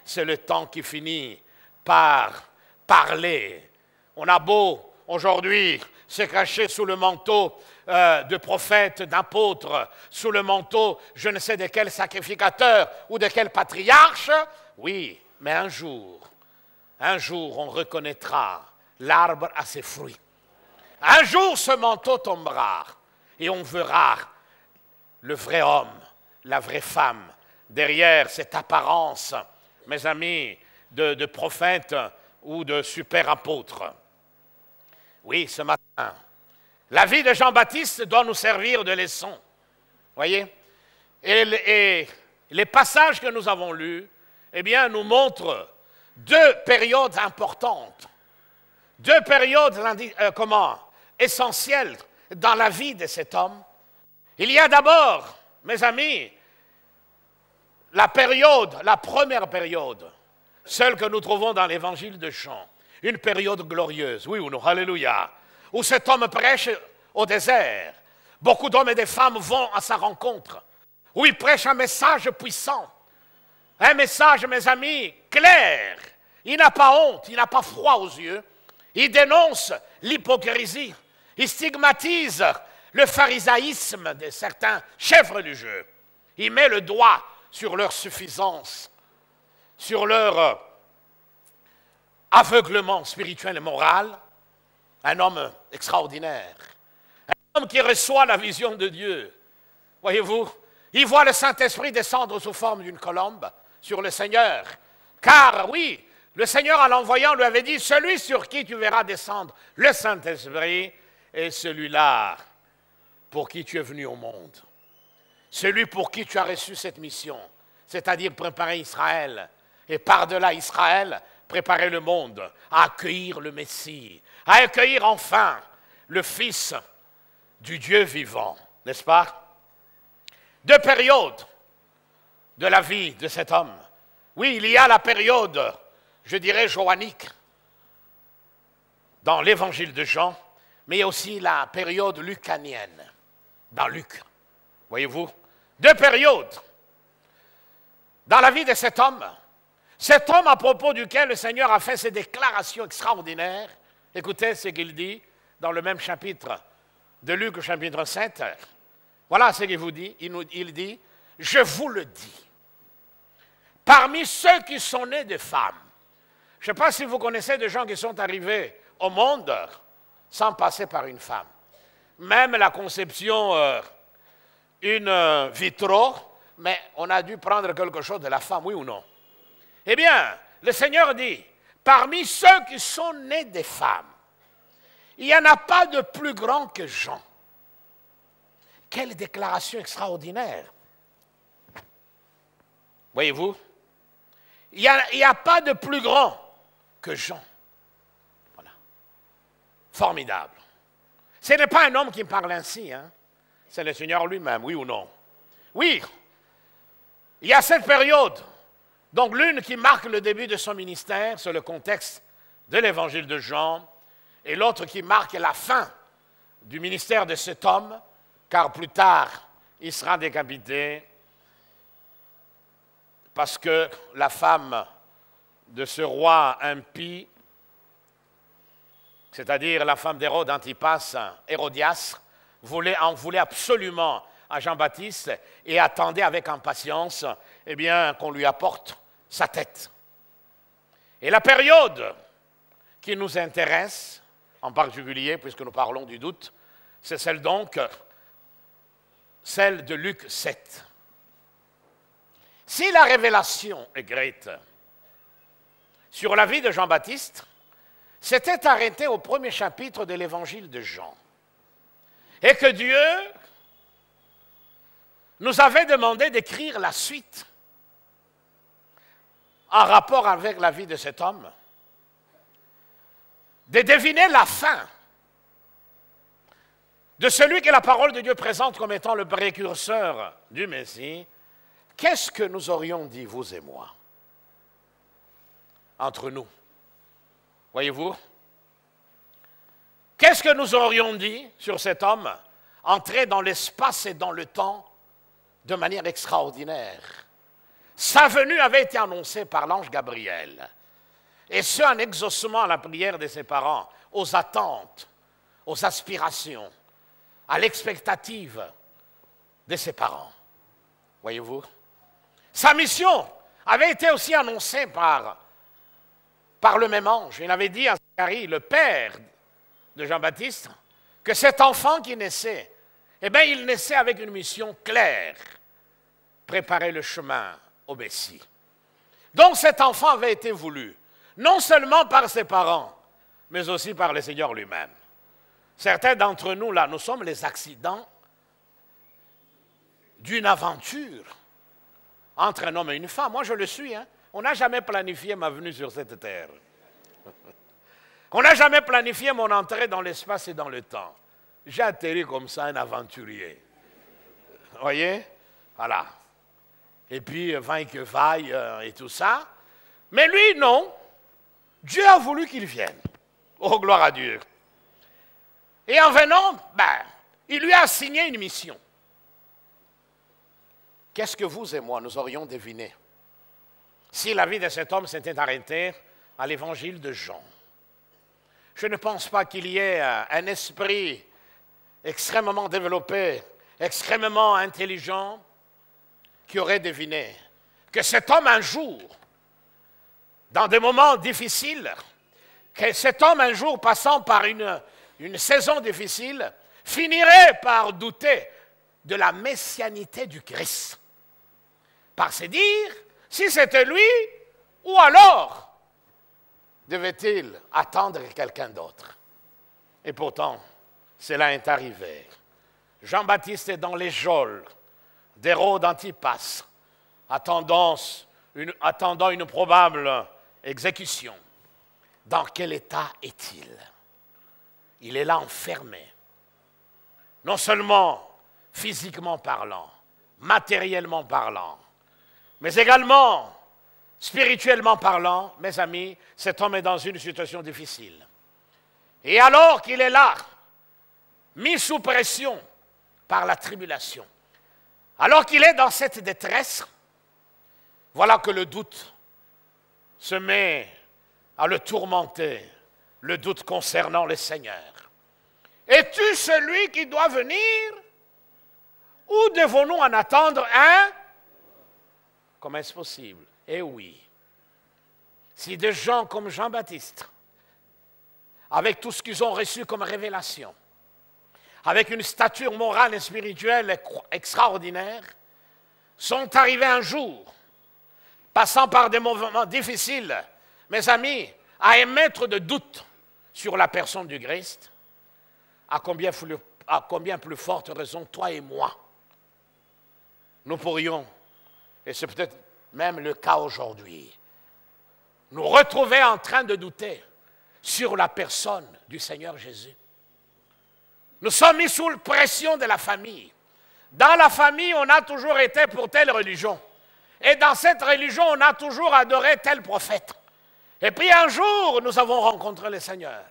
C'est le temps qui finit par parler. On a beau, aujourd'hui, se cacher sous le manteau de prophète, d'apôtre, sous le manteau, je ne sais de quel sacrificateur ou de quel patriarche. Oui, mais un jour, on reconnaîtra l'arbre à ses fruits. Un jour, ce manteau tombera et on verra le vrai homme, la vraie femme, derrière cette apparence, mes amis, de prophète ou de super apôtre. Oui, ce matin, la vie de Jean-Baptiste doit nous servir de leçon. Voyez? Et les passages que nous avons lus, eh bien, nous montrent deux périodes importantes, deux périodes essentielles dans la vie de cet homme. Il y a d'abord, mes amis, la première période, celle que nous trouvons dans l'évangile de Jean, une période glorieuse, oui ou non, alléluia, où cet homme prêche au désert. Beaucoup d'hommes et de femmes vont à sa rencontre, où il prêche un message puissant, un message, mes amis, clair. Il n'a pas honte, il n'a pas froid aux yeux, il dénonce l'hypocrisie, il stigmatise le pharisaïsme de certains chefs religieux. Il met le doigt sur leur suffisance, sur leur aveuglement spirituel et moral. Un homme extraordinaire, un homme qui reçoit la vision de Dieu. Voyez-vous, il voit le Saint-Esprit descendre sous forme d'une colombe sur le Seigneur. Car oui, le Seigneur, en l'envoyant, lui avait dit, celui sur qui tu verras descendre le Saint-Esprit est celui-là pour qui tu es venu au monde. Celui pour qui tu as reçu cette mission, c'est-à-dire préparer Israël. Et par-delà Israël, préparer le monde à accueillir le Messie, à accueillir enfin le Fils du Dieu vivant, n'est-ce pas? Deux périodes de la vie de cet homme. Oui, il y a la période, je dirais, joannique, dans l'évangile de Jean, mais il y a aussi la période lucanienne, dans Luc. Voyez-vous? Deux périodes dans la vie de cet homme à propos duquel le Seigneur a fait ces déclarations extraordinaires. Écoutez ce qu'il dit dans le même chapitre de Luc, chapitre 7. Voilà ce qu'il vous dit. Il dit, je vous le dis, parmi ceux qui sont nés de femmes, je ne sais pas si vous connaissez des gens qui sont arrivés au monde sans passer par une femme. Même la conception in vitro, mais on a dû prendre quelque chose de la femme, oui ou non? Eh bien, le Seigneur dit, parmi ceux qui sont nés des femmes, il n'y en a pas de plus grand que Jean. Quelle déclaration extraordinaire! Voyez-vous? Il n'y a pas de plus grand que Jean. Voilà. Formidable. Ce n'est pas un homme qui me parle ainsi, hein. C'est le Seigneur lui-même, oui ou non? Oui. Il y a cette période, donc l'une qui marque le début de son ministère, c'est le contexte de l'évangile de Jean, et l'autre qui marque la fin du ministère de cet homme, car plus tard, il sera décapité, parce que la femme de ce roi impie, c'est-à-dire la femme d'Hérode Antipas, Hérodias, en voulait absolument à Jean-Baptiste et attendait avec impatience qu'on lui apporte sa tête. Et la période qui nous intéresse, en particulier, puisque nous parlons du doute, c'est celle de Luc 7. Si la révélation écrite sur la vie de Jean-Baptiste s'était arrêtée au premier chapitre de l'évangile de Jean, et que Dieu nous avait demandé d'écrire la suite en rapport avec la vie de cet homme, de deviner la fin de celui que la parole de Dieu présente comme étant le précurseur du Messie, qu'est-ce que nous aurions dit, vous et moi, entre nous? Voyez-vous? Qu'est-ce que nous aurions dit sur cet homme entré dans l'espace et dans le temps de manière extraordinaire? Sa venue avait été annoncée par l'ange Gabriel, et ce en exaucement à la prière de ses parents, aux attentes, aux aspirations, à l'expectative de ses parents. Voyez-vous? Sa mission avait été aussi annoncée par le même ange. Il avait dit à Zacharie, le père de Jean-Baptiste, que cet enfant qui naissait, il naissait avec une mission claire, préparer le chemin au Messie. Donc cet enfant avait été voulu, non seulement par ses parents, mais aussi par le Seigneur lui-même. Certains d'entre nous, là, nous sommes les accidents d'une aventure entre un homme et une femme. Moi, je le suis, hein. On n'a jamais planifié ma venue sur cette terre. On n'a jamais planifié mon entrée dans l'espace et dans le temps. J'ai atterri comme ça, un aventurier. Vous voyez? Voilà. Et puis, vaille que vaille et tout ça. Mais lui, non. Dieu a voulu qu'il vienne. Oh, gloire à Dieu. Et en venant, il lui a assigné une mission. Qu'est-ce que vous et moi, nous aurions deviné si la vie de cet homme s'était arrêtée à l'évangile de Jean? Je ne pense pas qu'il y ait un esprit extrêmement développé, extrêmement intelligent, qui aurait deviné que cet homme un jour, dans des moments difficiles, que cet homme un jour passant par une saison difficile, finirait par douter de la messianité du Christ. Par se dire, si c'était lui, ou alors devait-il attendre quelqu'un d'autre? Et pourtant, cela est arrivé. Jean-Baptiste est dans les geôles d'Hérode Antipas, attendant une probable exécution. Dans quel état est-il? Il est là enfermé, non seulement physiquement parlant, matériellement parlant, mais également spirituellement parlant. Mes amis, cet homme est dans une situation difficile. Et alors qu'il est là, mis sous pression par la tribulation, alors qu'il est dans cette détresse, voilà que le doute se met à le tourmenter, le doute concernant le Seigneur. Es-tu celui qui doit venir? Ou devons-nous en attendre un? Comment est-ce possible? Eh oui. Si des gens comme Jean-Baptiste, avec tout ce qu'ils ont reçu comme révélation, avec une stature morale et spirituelle extraordinaire, sont arrivés un jour, passant par des moments difficiles, mes amis, à émettre de doutes sur la personne du Christ, à combien plus forte raison, toi et moi, nous pourrions, et c'est peut-être même le cas aujourd'hui, nous retrouver en train de douter sur la personne du Seigneur Jésus. Nous sommes mis sous la pression de la famille. Dans la famille, on a toujours été pour telle religion. Et dans cette religion, on a toujours adoré tel prophète. Et puis un jour, nous avons rencontré le Seigneur.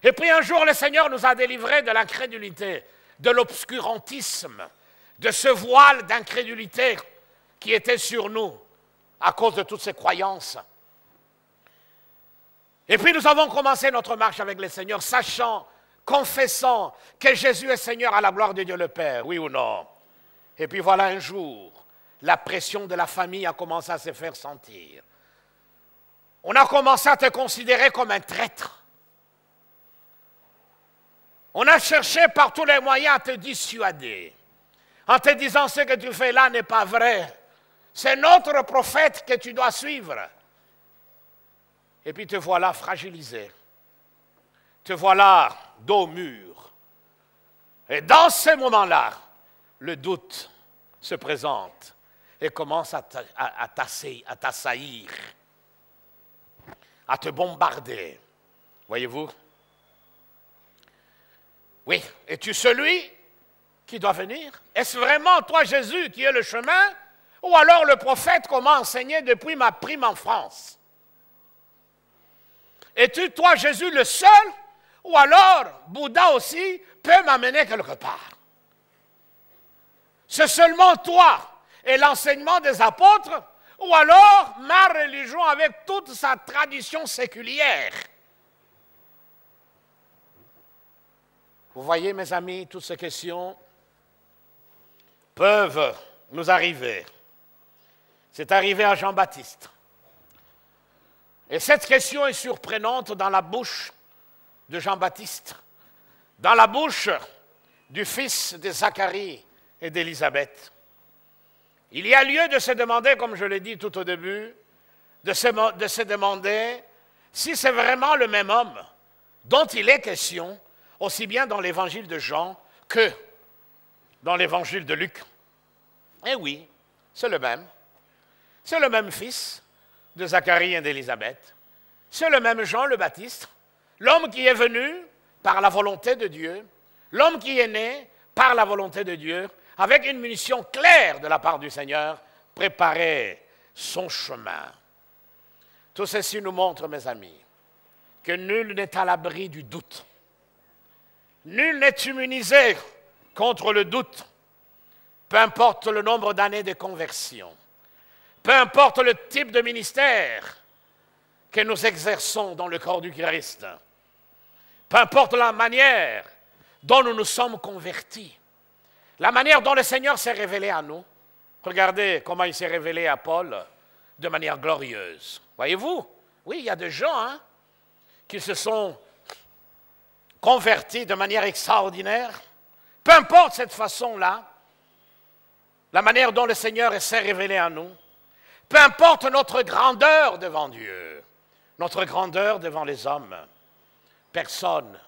Et puis un jour, le Seigneur nous a délivrés de l'incrédulité, de l'obscurantisme, de ce voile d'incrédulité qui était sur nous à cause de toutes ces croyances. Et puis nous avons commencé notre marche avec le Seigneur, sachant, confessant que Jésus est Seigneur à la gloire de Dieu le Père, oui ou non? Et puis voilà un jour, la pression de la famille a commencé à se faire sentir. On a commencé à te considérer comme un traître. On a cherché par tous les moyens à te dissuader, en te disant ce que tu fais là n'est pas vrai. C'est notre prophète que tu dois suivre. Et puis te voilà fragilisé. Te voilà dos au mur. Et dans ces moments-là, le doute se présente et commence à t'assaillir, à te bombarder. Voyez-vous? Oui, es-tu celui qui doit venir? Est-ce vraiment toi, Jésus, qui est le chemin? Ou alors le prophète qu'on m'a enseigné depuis ma prime enfance? Es-tu, toi, Jésus, le seul? Ou alors Bouddha aussi peut m'amener quelque part? C'est seulement toi et l'enseignement des apôtres? Ou alors ma religion avec toute sa tradition séculière? Vous voyez, mes amis, toutes ces questions peuvent nous arriver. C'est arrivé à Jean-Baptiste. Et cette question est surprenante dans la bouche de Jean-Baptiste, dans la bouche du fils de Zacharie et d'Élisabeth. Il y a lieu de se demander, comme je l'ai dit tout au début, de se demander si c'est vraiment le même homme dont il est question, aussi bien dans l'évangile de Jean que dans l'évangile de Luc. Eh oui, c'est le même. C'est le même fils de Zacharie et d'Élisabeth. C'est le même Jean le Baptiste, l'homme qui est venu par la volonté de Dieu, l'homme qui est né par la volonté de Dieu, avec une mission claire de la part du Seigneur, préparer son chemin. Tout ceci nous montre, mes amis, que nul n'est à l'abri du doute. Nul n'est immunisé contre le doute, peu importe le nombre d'années de conversion, peu importe le type de ministère que nous exerçons dans le corps du Christ, peu importe la manière dont nous nous sommes convertis, la manière dont le Seigneur s'est révélé à nous. Regardez comment il s'est révélé à Paul de manière glorieuse. Voyez-vous? Oui, il y a des gens qui se sont convertis de manière extraordinaire. Peu importe cette façon-là, la manière dont le Seigneur s'est révélé à nous, peu importe notre grandeur devant Dieu, notre grandeur devant les hommes, personne,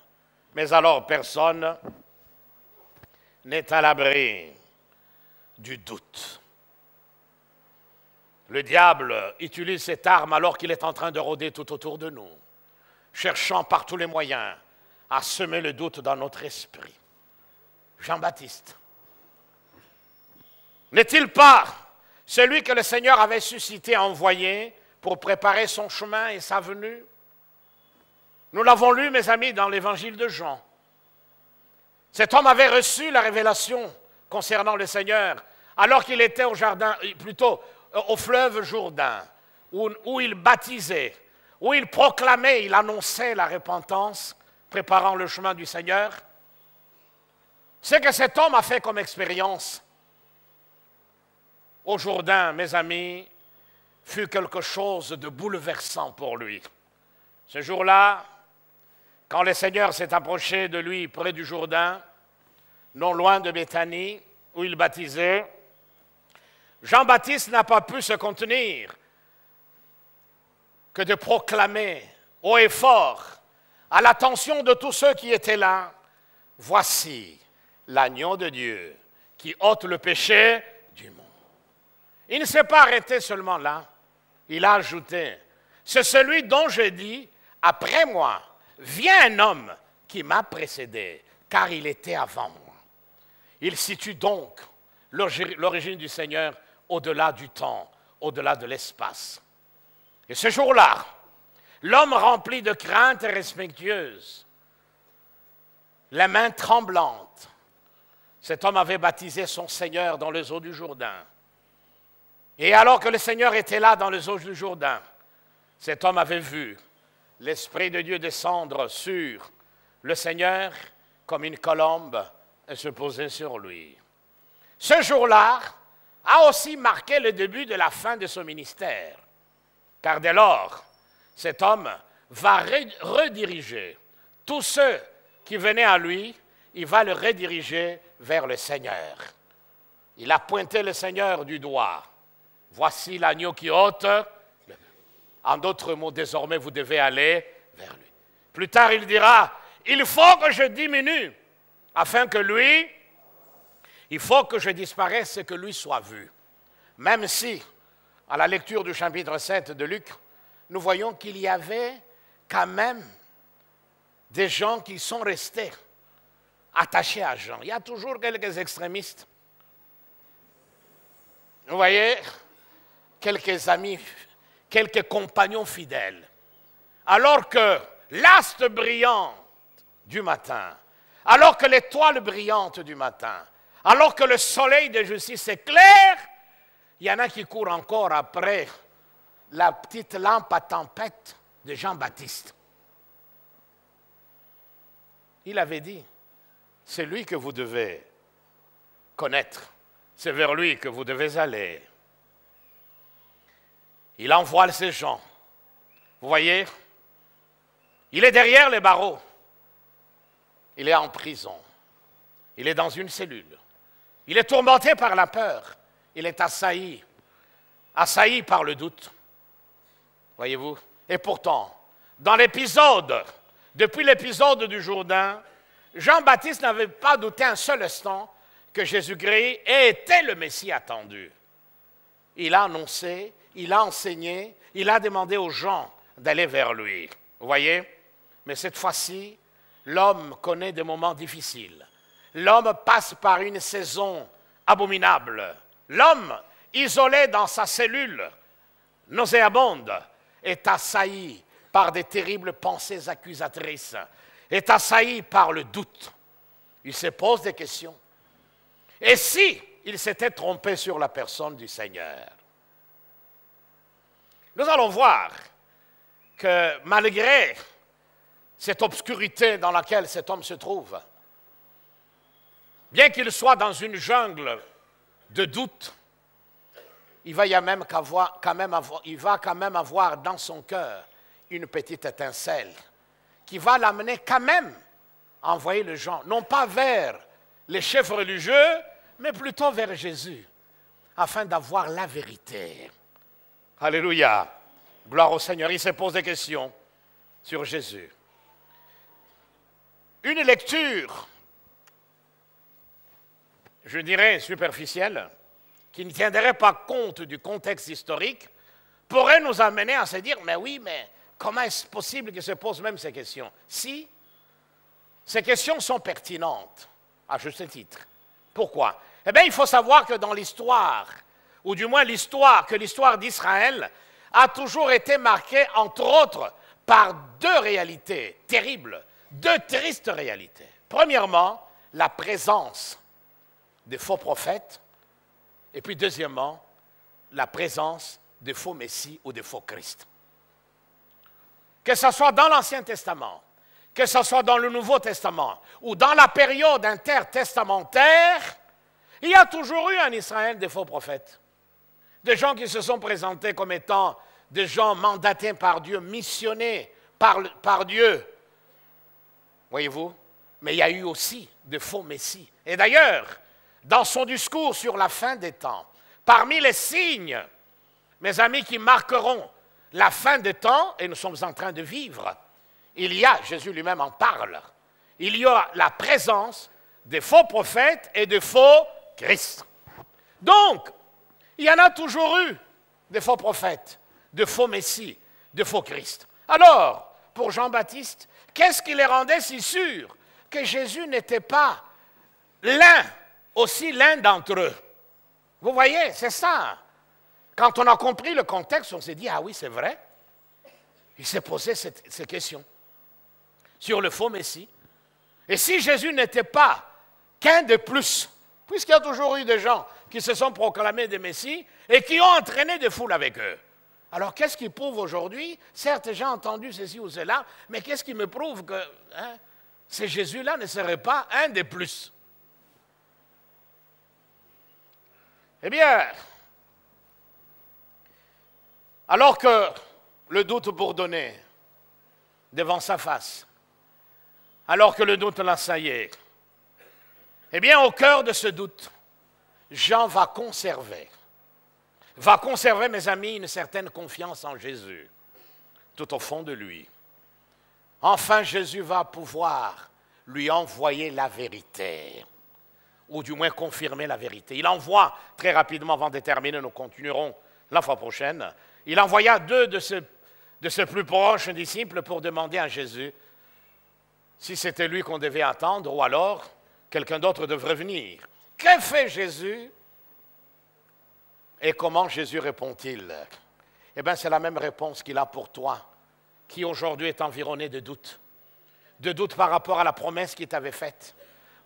mais alors personne, n'est à l'abri du doute. Le diable utilise cette arme alors qu'il est en train de rôder tout autour de nous, cherchant par tous les moyens à semer le doute dans notre esprit. Jean-Baptiste, n'est-il pas celui que le Seigneur avait suscité, envoyé pour préparer son chemin et sa venue? Nous l'avons lu, mes amis, dans l'évangile de Jean. Cet homme avait reçu la révélation concernant le Seigneur alors qu'il était au jardin, plutôt au fleuve Jourdain, où il baptisait, où il proclamait, il annonçait la repentance, préparant le chemin du Seigneur. Ce que cet homme a fait comme expérience au Jourdain, mes amis, fut quelque chose de bouleversant pour lui. Ce jour-là, quand le Seigneur s'est approché de lui près du Jourdain, non loin de Béthanie, où il baptisait, Jean-Baptiste n'a pas pu se contenir que de proclamer haut et fort, à l'attention de tous ceux qui étaient là, « Voici l'agneau de Dieu qui ôte le péché du monde. » Il ne s'est pas arrêté seulement là, il a ajouté, « c'est celui dont je dis, après moi, vient un homme qui m'a précédé, car il était avant moi. Il situe donc l'origine du Seigneur au-delà du temps, au-delà de l'espace. Et ce jour-là, l'homme rempli de crainte et respectueuse, les mains tremblantes, cet homme avait baptisé son Seigneur dans les eaux du Jourdain. Et alors que le Seigneur était là dans les eaux du Jourdain, cet homme avait vu l'Esprit de Dieu descendre sur le Seigneur comme une colombe et se poser sur lui. Ce jour-là a aussi marqué le début de la fin de son ministère, car dès lors, cet homme va rediriger tous ceux qui venaient à lui, il va le rediriger vers le Seigneur. Il a pointé le Seigneur du doigt. Voici l'agneau qui ôte. En d'autres mots, désormais, vous devez aller vers lui. Plus tard, il dira, il faut que je diminue, afin que lui, il faut que je disparaisse et que lui soit vu. Même si, à la lecture du chapitre 7 de Luc, nous voyons qu'il y avait quand même des gens qui sont restés attachés à Jean. Il y a toujours quelques extrémistes. Vous voyez, quelques amis, quelques compagnons fidèles. Alors que l'astre brillante du matin, alors que l'étoile brillante du matin, alors que le soleil de justice éclaire, il y en a qui courent encore après la petite lampe à tempête de Jean-Baptiste. Il avait dit, c'est lui que vous devez connaître, c'est vers lui que vous devez aller. Il envoie ces gens. Vous voyez, il est derrière les barreaux. Il est en prison. Il est dans une cellule. Il est tourmenté par la peur. Il est assailli par le doute. Voyez-vous? Et pourtant, dans l'épisode, depuis l'épisode du Jourdain, Jean-Baptiste n'avait pas douté un seul instant que Jésus-Christ était le Messie attendu. Il a annoncé, il a enseigné, il a demandé aux gens d'aller vers lui. Vous voyez? Mais cette fois-ci, l'homme connaît des moments difficiles. L'homme passe par une saison abominable. L'homme, isolé dans sa cellule, nauséabonde, est assailli par des terribles pensées accusatrices, est assailli par le doute. Il se pose des questions. Et si il s'était trompé sur la personne du Seigneur? Nous allons voir que malgré cette obscurité dans laquelle cet homme se trouve, bien qu'il soit dans une jungle de doute, il va quand même avoir dans son cœur une petite étincelle qui va l'amener quand même à envoyer les gens, non pas vers les chefs religieux, mais plutôt vers Jésus, afin d'avoir la vérité. Alléluia. Gloire au Seigneur. Il se pose des questions sur Jésus. Une lecture, je dirais superficielle, qui ne tiendrait pas compte du contexte historique, pourrait nous amener à se dire, mais oui, mais comment est-ce possible que se posent même ces questions? Si, ces questions sont pertinentes, à juste titre. Pourquoi? Eh bien, il faut savoir que dans l'histoire, ou du moins l'histoire d'Israël a toujours été marquée, entre autres, par deux réalités terribles, deux tristes réalités. Premièrement, la présence des faux prophètes, et puis deuxièmement, la présence des faux messies ou des faux Christ. Que ce soit dans l'Ancien Testament, que ce soit dans le Nouveau Testament, ou dans la période intertestamentaire, il y a toujours eu en Israël des faux prophètes. Des gens qui se sont présentés comme étant des gens mandatés par Dieu, missionnés par Dieu. Voyez-vous? Mais il y a eu aussi de faux messies. Et d'ailleurs, dans son discours sur la fin des temps, parmi les signes, mes amis, qui marqueront la fin des temps, et nous sommes en train de vivre, il y a, Jésus lui-même en parle, il y a la présence des faux prophètes et de faux Christ. Donc, il y en a toujours eu des faux prophètes, de faux messies, de faux Christ. Alors, pour Jean-Baptiste, qu'est-ce qui les rendait si sûrs que Jésus n'était pas l'un d'entre eux? Vous voyez, c'est ça. Quand on a compris le contexte, on s'est dit, ah oui, c'est vrai. Il s'est posé ces questions sur le faux Messie. Et si Jésus n'était pas qu'un de plus, puisqu'il y a toujours eu des gens qui se sont proclamés des Messies et qui ont entraîné des foules avec eux. Alors, qu'est-ce qui prouve aujourd'hui? Certes, j'ai entendu ceci ou cela, mais qu'est-ce qui me prouve que ce Jésus-là ne serait pas un de plus? Eh bien, alors que le doute bourdonnait devant sa face, alors que le doute l'assaillait, eh bien, au cœur de ce doute, Jean va conserver, mes amis, une certaine confiance en Jésus, tout au fond de lui. Enfin, Jésus va pouvoir lui envoyer la vérité, ou du moins confirmer la vérité. Il envoie, très rapidement, avant de terminer, nous continuerons la fois prochaine, il envoya 2 de ses plus proches disciples pour demander à Jésus si c'était lui qu'on devait attendre ou alors quelqu'un d'autre devrait venir. Que fait Jésus? Et comment Jésus répond-il? Eh bien, c'est la même réponse qu'il a pour toi, qui aujourd'hui est environné de doutes. De doutes par rapport à la promesse qu'il t'avait faite.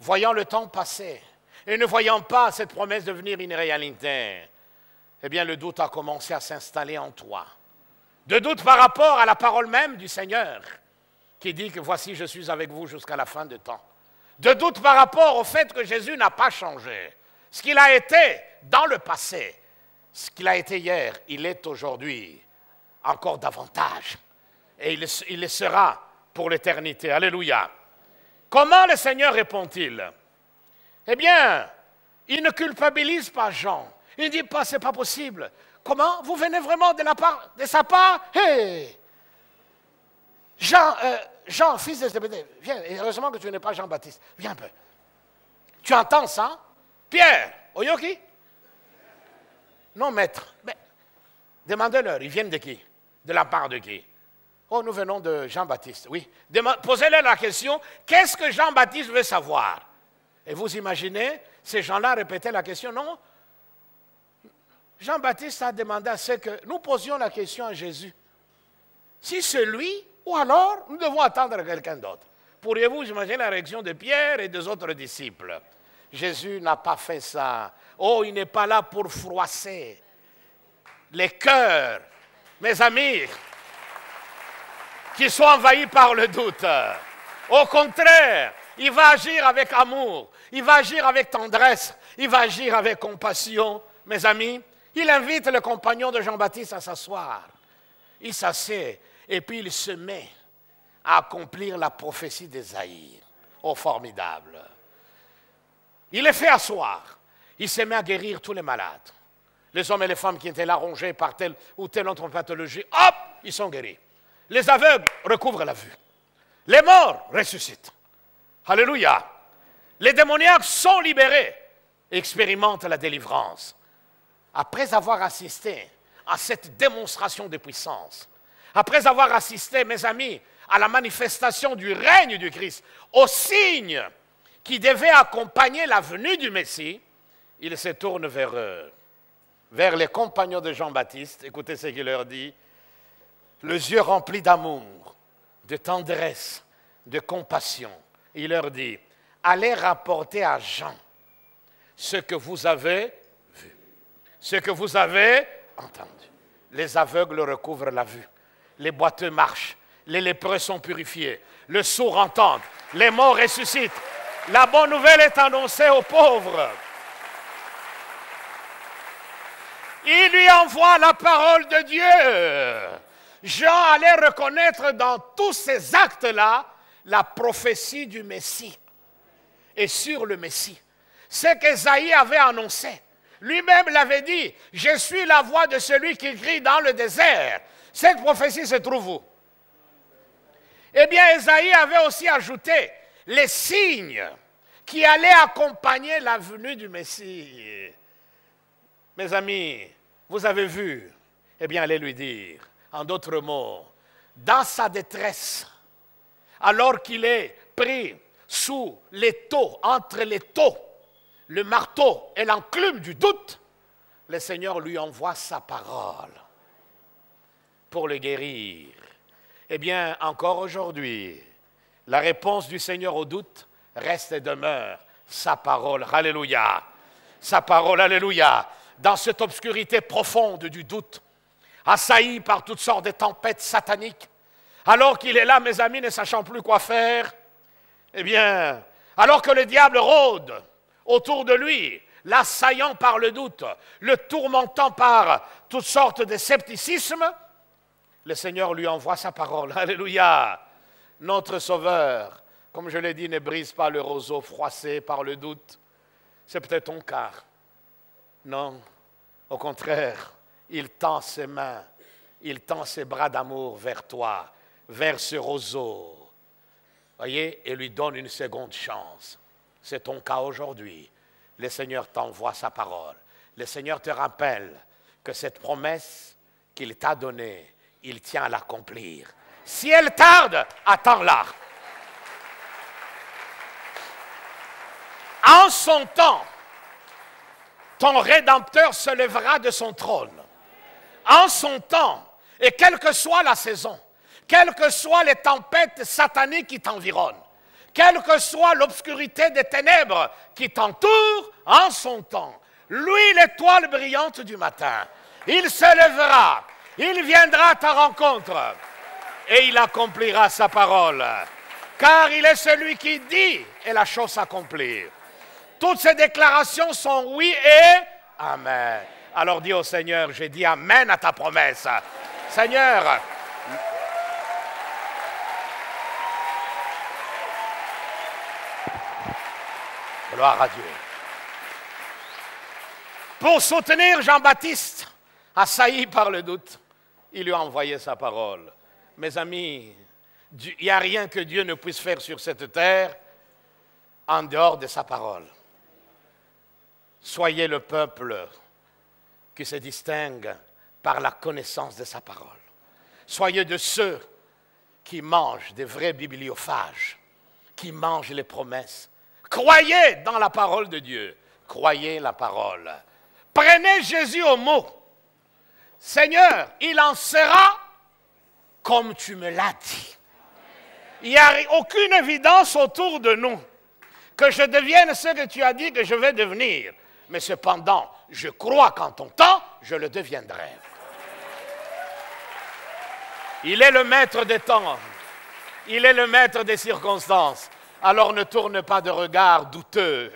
Voyant le temps passer et ne voyant pas cette promesse devenir une réalité, eh bien, le doute a commencé à s'installer en toi. De doute par rapport à la parole même du Seigneur, qui dit que voici, je suis avec vous jusqu'à la fin du temps. De doute par rapport au fait que Jésus n'a pas changé. Ce qu'il a été dans le passé, ce qu'il a été hier, il est aujourd'hui encore davantage. Et il le sera pour l'éternité. Alléluia. Comment le Seigneur répond-il? Eh bien, il ne culpabilise pas Jean. Il ne dit pas, c'est pas possible. Comment? Vous venez vraiment de sa part? Hey! Jean, fils de Zébédée, viens, et heureusement que tu n'es pas Jean-Baptiste. Viens un peu. Tu entends ça? Pierre, Oyoki? Non, maître. Mais demandez-leur, ils viennent de qui? De la part de qui? Oh, nous venons de Jean-Baptiste, oui. Posez-leur la question, qu'est-ce que Jean-Baptiste veut savoir? Et vous imaginez, ces gens-là répétaient la question, non? Jean-Baptiste a demandé à ce que nous posions la question à Jésus. Si c'est lui, ou alors nous devons attendre quelqu'un d'autre. Pourriez-vous imaginer la réaction de Pierre et des autres disciples? Jésus n'a pas fait ça. Oh, il n'est pas là pour froisser les cœurs, mes amis, qui sont envahis par le doute. Au contraire, il va agir avec amour, il va agir avec tendresse, il va agir avec compassion. Mes amis, il invite le compagnon de Jean-Baptiste à s'asseoir. Il s'assied et puis il se met à accomplir la prophétie d'Ésaïe. Oh, formidable! Il les fait asseoir. Il se met à guérir tous les malades. Les hommes et les femmes qui étaient là rongés par telle ou telle autre pathologie, hop, ils sont guéris. Les aveugles recouvrent la vue. Les morts ressuscitent. Alléluia! Les démoniaques sont libérés et expérimentent la délivrance. Après avoir assisté à cette démonstration de puissance, après avoir assisté, mes amis, à la manifestation du règne du Christ, au signe qui devait accompagner la venue du Messie, il se tourne vers eux, vers les compagnons de Jean-Baptiste. Écoutez ce qu'il leur dit. Les yeux remplis d'amour, de tendresse, de compassion. Il leur dit, allez rapporter à Jean ce que vous avez vu, ce que vous avez entendu. Les aveugles recouvrent la vue, les boiteux marchent, les lépreux sont purifiés, le sourd entend, les morts ressuscitent. La bonne nouvelle est annoncée aux pauvres. Il lui envoie la parole de Dieu. Jean allait reconnaître dans tous ces actes-là la prophétie du Messie et sur le Messie. Ce qu'Ésaïe avait annoncé. Lui-même l'avait dit, je suis la voix de celui qui crie dans le désert. Cette prophétie se trouve où? Eh bien, Ésaïe avait aussi ajouté les signes qui allaient accompagner la venue du Messie. Mes amis, vous avez vu, eh bien, allez lui dire, En d'autres mots, dans sa détresse, alors qu'il est pris sous l'étau, entre l'étau, le marteau et l'enclume du doute, le Seigneur lui envoie sa parole pour le guérir. Eh bien, encore aujourd'hui, la réponse du Seigneur au doute reste et demeure sa parole. Alléluia. Sa parole, alléluia. Dans cette obscurité profonde du doute, assailli par toutes sortes de tempêtes sataniques, alors qu'il est là, mes amis, ne sachant plus quoi faire, eh bien, alors que le diable rôde autour de lui, l'assaillant par le doute, le tourmentant par toutes sortes de scepticismes, le Seigneur lui envoie sa parole. Alléluia. Notre Sauveur, comme je l'ai dit, ne brise pas le roseau froissé par le doute. C'est peut-être ton cas. Non, au contraire, il tend ses mains, il tend ses bras d'amour vers toi, vers ce roseau. Voyez, et lui donne une seconde chance. C'est ton cas aujourd'hui. Le Seigneur t'envoie sa parole. Le Seigneur te rappelle que cette promesse qu'il t'a donnée, il tient à l'accomplir. Si elle tarde, attends-la. En son temps, ton Rédempteur se lèvera de son trône. En son temps, et quelle que soit la saison, quelles que soient les tempêtes sataniques qui t'environnent, quelle que soit l'obscurité des ténèbres qui t'entourent, en son temps, lui, l'étoile brillante du matin, il se lèvera, il viendra à ta rencontre et il accomplira sa parole. Car il est celui qui dit et la chose s'accomplit. Toutes ces déclarations sont oui et amen. Alors dis au Seigneur, j'ai dit amen à ta promesse. Seigneur, gloire à Dieu. Pour soutenir Jean-Baptiste, assailli par le doute, il lui a envoyé sa parole. Mes amis, il n'y a rien que Dieu ne puisse faire sur cette terre en dehors de sa parole. Soyez le peuple qui se distingue par la connaissance de sa parole. Soyez de ceux qui mangent des vrais bibliophages, qui mangent les promesses. Croyez dans la parole de Dieu. Croyez la parole. Prenez Jésus au mot. Seigneur, il en sera comme tu me l'as dit. Il n'y a aucune évidence autour de nous que je devienne ce que tu as dit que je vais devenir. Mais cependant, je crois qu'en ton temps, je le deviendrai. Il est le maître des temps. Il est le maître des circonstances. Alors ne tourne pas de regard douteux.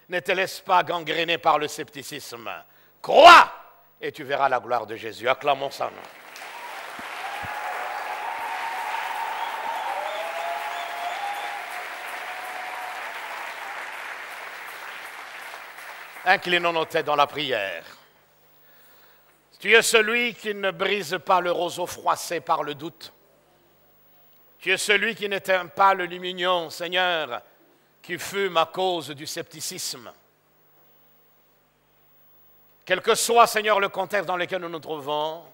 Ne te laisse pas gangréner par le scepticisme. Crois et tu verras la gloire de Jésus. Acclamons son nom. Inclinons nos têtes dans la prière. Tu es celui qui ne brise pas le roseau froissé par le doute. Tu es celui qui n'éteint pas le lumignon, Seigneur, qui fume à cause du scepticisme. Quel que soit, Seigneur, le contexte dans lequel nous nous trouvons,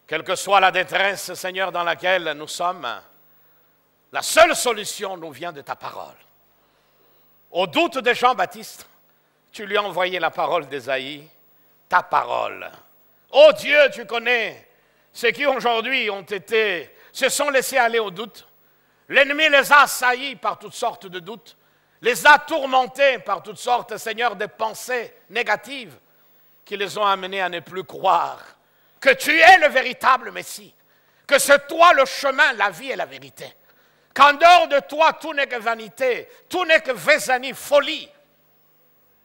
quelle que soit la détresse, Seigneur, dans laquelle nous sommes, la seule solution nous vient de ta parole. Au doute de Jean-Baptiste, tu lui as envoyé la parole d'Ésaïe, ta parole. Oh Dieu, tu connais ceux qui aujourd'hui se sont laissés aller au doute. L'ennemi les a assaillis par toutes sortes de doutes, les a tourmentés par toutes sortes, Seigneur, de pensées négatives qui les ont amenés à ne plus croire que tu es le véritable Messie, que c'est toi le chemin, la vie et la vérité. Qu'en dehors de toi, tout n'est que vanité, tout n'est que vaisanie, folie,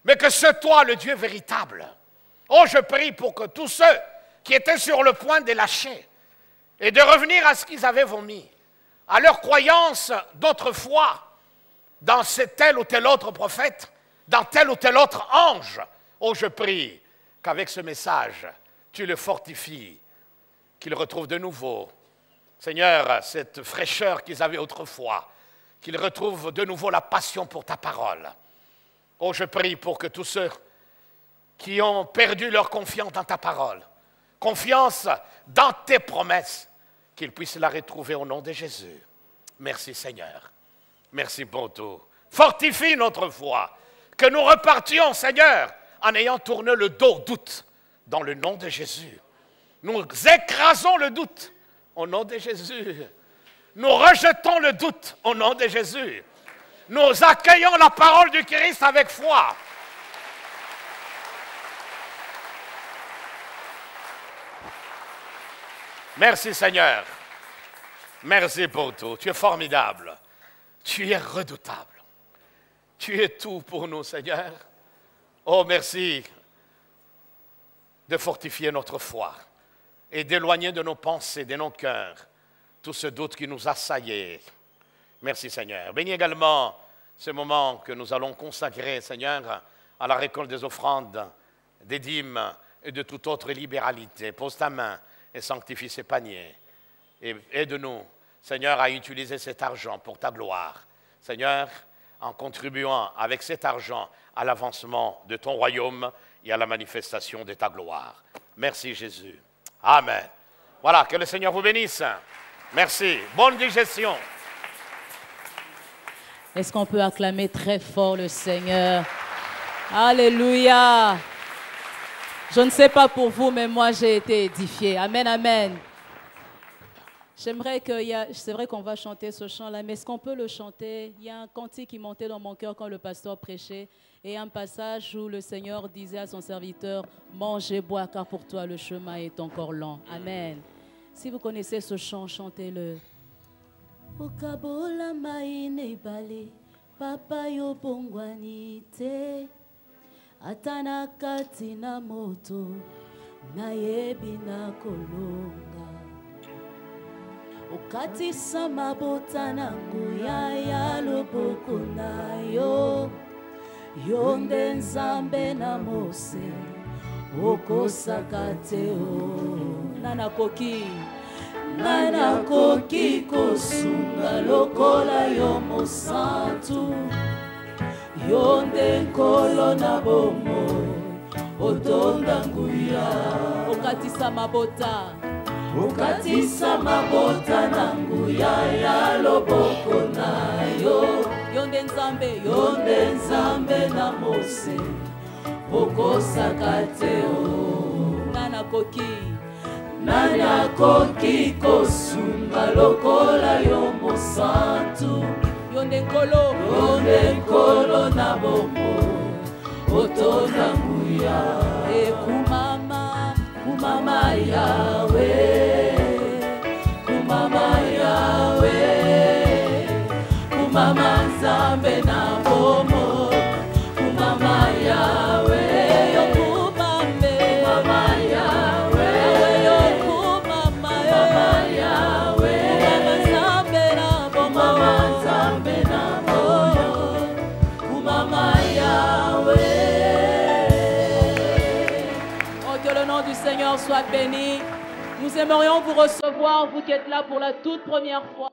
mais que c'est toi le Dieu véritable. Oh, je prie pour que tous ceux qui étaient sur le point de lâcher et de revenir à ce qu'ils avaient vomi, à leur croyance d'autrefois, dans tel ou tel autre prophète, dans tel ou tel autre ange, oh, je prie qu'avec ce message, tu le fortifies, qu'il retrouve de nouveau, Seigneur, cette fraîcheur qu'ils avaient autrefois, qu'ils retrouvent de nouveau la passion pour ta parole. Oh, je prie pour que tous ceux qui ont perdu leur confiance dans ta parole, confiance dans tes promesses, qu'ils puissent la retrouver au nom de Jésus. Merci Seigneur. Merci pour tout. Fortifie notre foi. Que nous repartions, Seigneur, en ayant tourné le dos au doute, dans le nom de Jésus. Nous écrasons le doute au nom de Jésus. Nous rejetons le doute au nom de Jésus. Nous accueillons la parole du Christ avec foi. Merci Seigneur. Merci pour tout. Tu es formidable. Tu es redoutable. Tu es tout pour nous, Seigneur. Oh, merci de fortifier notre foi et d'éloigner de nos pensées, de nos cœurs, tout ce doute qui nous assaillait. Merci, Seigneur. Bénis également ce moment que nous allons consacrer, Seigneur, à la récolte des offrandes, des dîmes et de toute autre libéralité. Pose ta main et sanctifie ces paniers. Et aide-nous, Seigneur, à utiliser cet argent pour ta gloire. Seigneur, en contribuant avec cet argent à l'avancement de ton royaume et à la manifestation de ta gloire. Merci Jésus. Amen. Voilà, que le Seigneur vous bénisse. Merci. Bonne digestion. Est-ce qu'on peut acclamer très fort le Seigneur? Alléluia. Je ne sais pas pour vous, mais moi j'ai été édifié. Amen, amen. J'aimerais c'est vrai qu'on va chanter ce chant-là, mais est-ce qu'on peut le chanter? Il y a un cantique qui montait dans mon cœur quand le pasteur prêchait, et un passage où le Seigneur disait à son serviteur, mange et bois, car pour toi le chemin est encore long. Amen. Si vous connaissez ce chant, chantez-le. Okabola maine bale, papa yo bongwanite, atana katina moto, na yebi na kolonga. Okatisa mabota nangu ya loboko na yo, yonde nzambe na mose, okosaka te o. Nana koki kosunga lokola yo mosantu, yonde nkolo na bomo, otonda nguya. Okatisa mabota. Okatisa mabota na nguya ya loboko na yo, yonde nzambe na mose, okosaka te o. Nana koki kosunga lokola yo mosantu, yonde nkolo na bomo, otonda nguya. Kumama Yahweh, kumama Yahweh, kumama nzambe na bomo, kumama Yahweh, kumama Yahweh, kumama Yahweh, kumama nzambe na bomo, kumama Yahweh. Que le nom du Seigneur soit béni. Nous aimerions vous recevoir, vous qui êtes là pour la toute première fois.